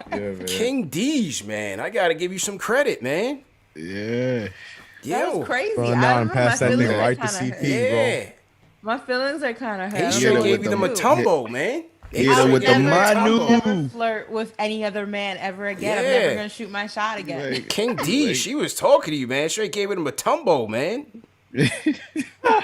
King D's, man. I gotta give you some credit, man. Yeah. That was crazy. Run I down don't and know, pass my that feelings nigga are right to kinda CP, Yeah. My feelings are kind of hurt. He straight gave you the Matumbo, man. Hit her with the I'll Manu. never flirt with any other man ever again. I'm Yeah. never gonna shoot my shot again. King D, she was talking to you, man. Straight gave it a Matumbo, man.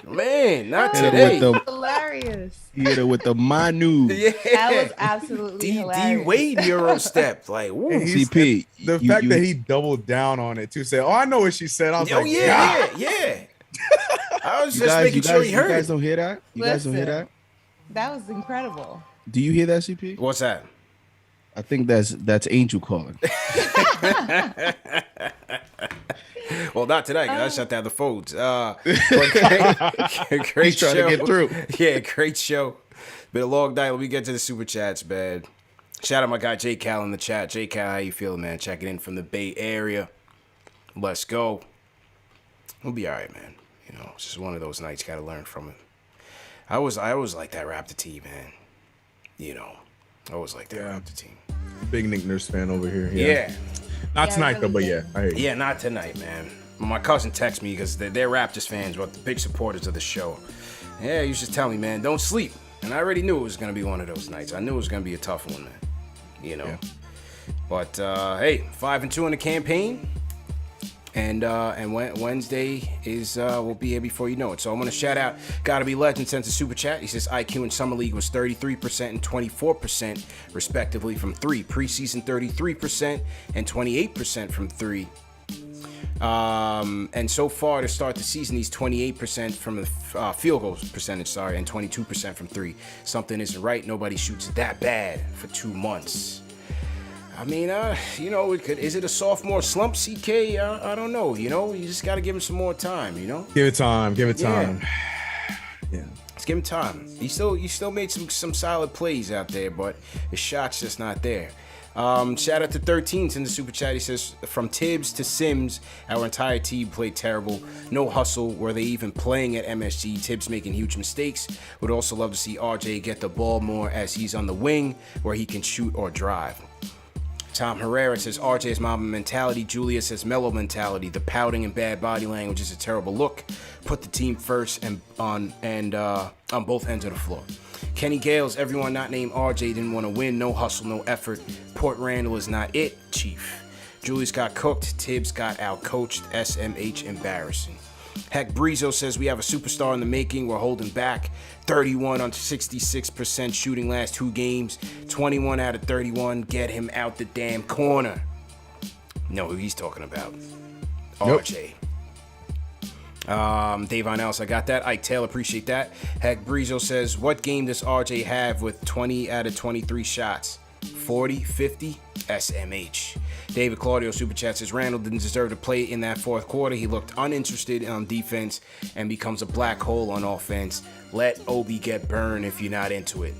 Man, not Hit her today. with the Hilarious. hit her with the Manu. Yeah. That was absolutely D hilarious. Wade Euro step. Like, woo. And he's- CP. The fact that he doubled down on it too, say, "Oh, I know what she said." I was Oh, like, yeah. I was just making sure he heard You guys it. don't hear that? You guys don't hear that? That was incredible. Do you hear that, CP? What's that? I think that's Angel calling. Well, not today, 'cause I shut down the phones. But great He's trying show. to get through. Yeah, great show. Been a long night. Let me get to the super chats, man. Shout out my guy J Cal in the chat. J Cal, how you feeling, man? Checking in from the Bay Area. Let's go. We'll be all right, man. You know, it's just one of those nights. Got to learn from it. I always like that Raptor team, man. You know, I always like that Raptor team. big Nick Nurse fan over here. Yeah. Not tonight though, but yeah. I hear you. Yeah, not tonight, man. My cousin texted me because they're Raptors fans, but the big supporters of the show. Yeah, he was just telling me, man, don't sleep. And I already knew it was going to be one of those nights. I knew it was going to be a tough one, man. You know. Yeah. But, hey, 5-2 in the campaign. And Wednesday is will be here before you know it. So I'm going to shout out Gotta Be Legend sent a super chat. He says IQ in Summer League was 33% and 24% respectively from 3. Preseason 33% and 28% from 3. And so far to start the season, he's 28% from the field goals percentage, and 22% from 3. Something isn't right. Nobody shoots that bad for 2 months. I mean, you know, is it a sophomore slump, CK? I don't know. You know, you just got to give him some more time, you know? Give it time. Give it time. Yeah. Let's give him time. You still made some solid plays out there, but his shot's just not there. Shout out to 13's in the super chat. He says, from Tibbs to Sims, our entire team played terrible. No hustle. Were they even playing at MSG? Tibbs making huge mistakes. Would also love to see RJ get the ball more as he's on the wing where he can shoot or drive. Tom Herrera says RJ's Mamba mentality. Julia says mellow mentality. The pouting and bad body language is a terrible look. Put the team first and on both ends of the floor. Kenny Gales, everyone not named RJ didn't want to win. No hustle, no effort. Port Randall is not it, Chief. Julius got cooked. Tibbs got out-coached. SMH embarrassing. Heck, Brizo says we have a superstar in the making. We're holding back. 31 on 66% shooting last 2 games. 21 out of 31. Get him out the damn corner. Know who he's talking about. RJ. Davon Ellis, I got that. Ike Taylor, appreciate that. Heck, Brizo says, what game does RJ have with 20 out of 23 shots? 40, 50, SMH. David Claudio super chat says Randall didn't deserve to play in that fourth quarter. He looked uninterested on defense and becomes a black hole on offense. Let Obi get burned if you're not into it.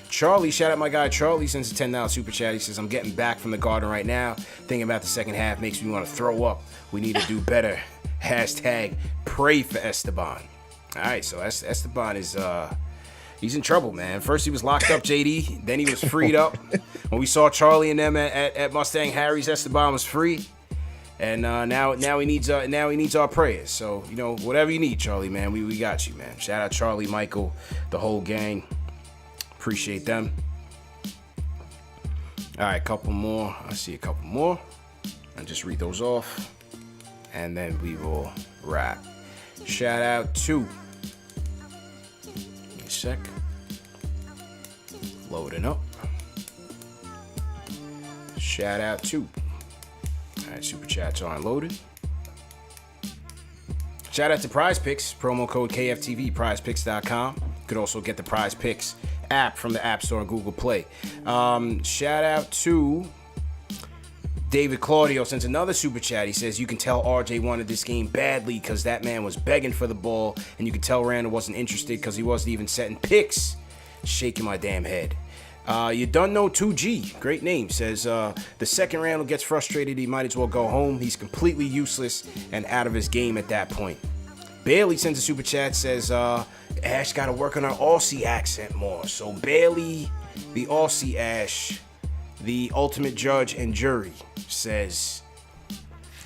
Charlie, shout out my guy Charlie, sends a $10 super chat. He says, I'm getting back from the garden right now. Thinking about the second half makes me want to throw up. We need to do better. Hashtag pray for Esteban. All right, so Esteban is he's in trouble, man. First he was locked up, JD. Then he was freed up. When we saw Charlie and them at Mustang Harry's, Esteban was free. And now he needs our prayers. So, you know, whatever you need, Charlie, man, we got you, man. Shout out Charlie, Michael, the whole gang. Appreciate them. All right, couple more. I see a couple more. I'll just read those off. And then we will wrap. Shout out to a sec. Loading up. Shout out to. All right, super chats aren't loaded. Shout out to Prize Picks, promo code KFTV, prizepicks.com. You could also get the Prize Picks app from the App Store and Google Play. Shout out to David Claudio sends another super chat. He says, you can tell RJ wanted this game badly because that man was begging for the ball, and you can tell Randall wasn't interested because he wasn't even setting picks. Shaking my damn head. You done know 2G, great name, says the second Randall gets frustrated, he might as well go home. He's completely useless and out of his game at that point. Bailey sends a super chat, says Ash got to work on her Aussie accent more. So Bailey, the Aussie Ash, the ultimate judge and jury, says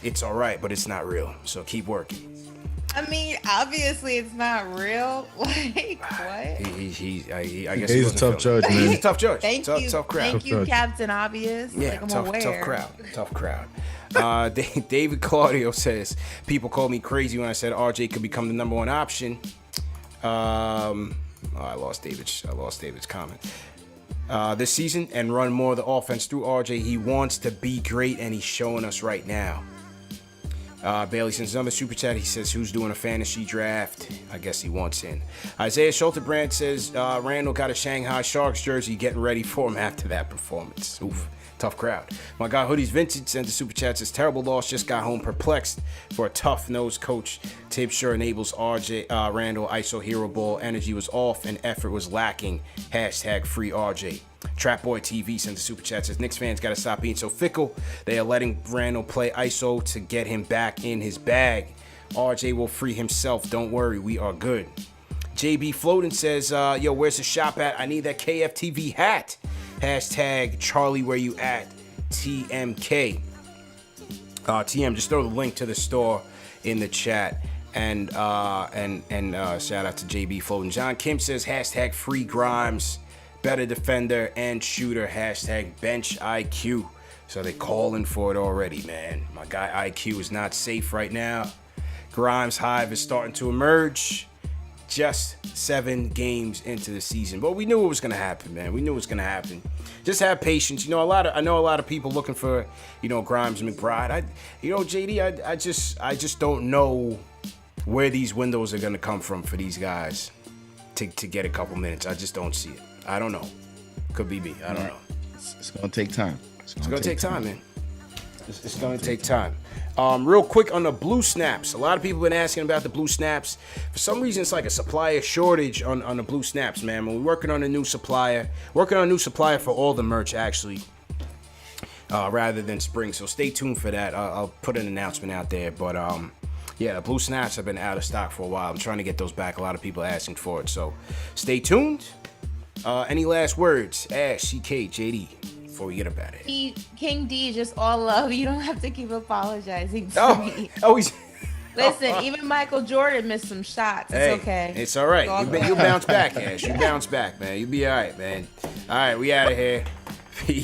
it's all right, but it's not real. So keep working. I mean, obviously it's not real. Like, what? I guess he's a tough judge, man. He's a tough judge. Thank you. Tough crowd. Thank you, Captain Obvious. Yeah, like, I'm tough aware. Tough crowd. David Claudio says, people called me crazy when I said RJ could become the number one option. I lost David's comment. This season and run more of the offense through RJ. He wants to be great, and he's showing us right now. Bailey sends another super chat. He says, who's doing a fantasy draft? I guess he wants in. Isaiah Schulterbrand says, Randall got a Shanghai Sharks jersey, getting ready for him after that performance. Oof. Tough crowd. My guy Hoodies Vintage sent a super chat, says, terrible loss, just got home perplexed for a tough-nosed coach. Tibbs sure enables Randall ISO hero ball. Energy was off and effort was lacking. Hashtag free RJ. Trapboy TV sends a super chat, says, Knicks fans got to stop being so fickle. They are letting Randall play ISO to get him back in his bag. RJ will free himself. Don't worry, we are good. JB Floating says, yo, where's the shop at? I need that KFTV hat. Hashtag Charlie where you at TMK. TM, just throw the link to the store in the chat. And shout out to JB Floating. John Kim says, hashtag free Grimes. Better defender and shooter. Hashtag bench IQ. So they're calling for it already, man. My guy IQ is not safe right now. Grimes hive is starting to emerge. Just 7 games into the season, but we knew it was gonna happen, man. We knew it was gonna happen. Just have patience. You know, I know a lot of people looking for, Grimes and McBride. JD, I just don't know where these windows are gonna come from for these guys to get a couple minutes. I just don't see it. I don't know. Could be me. I don't know. It's gonna take time. It's gonna take time, man. It's gonna take time. Real quick on the blue snaps. A lot of people have been asking about the blue snaps. For some reason, it's like a supplier shortage on the blue snaps, man. We're working on a new supplier. For all the merch, actually, rather than spring. So stay tuned for that. I'll put an announcement out there. But yeah, the blue snaps have been out of stock for a while. I'm trying to get those back. A lot of people are asking for it. So stay tuned. Any last words? Ash, CK, JD. Before we get up at it. King D, just all love. You don't have to keep apologizing to me. He's... Listen, even Michael Jordan missed some shots. It's okay. It's all right. You'll bounce back, Ash. You bounce back, man. You'll be all right, man. All right, we out of here. Peace.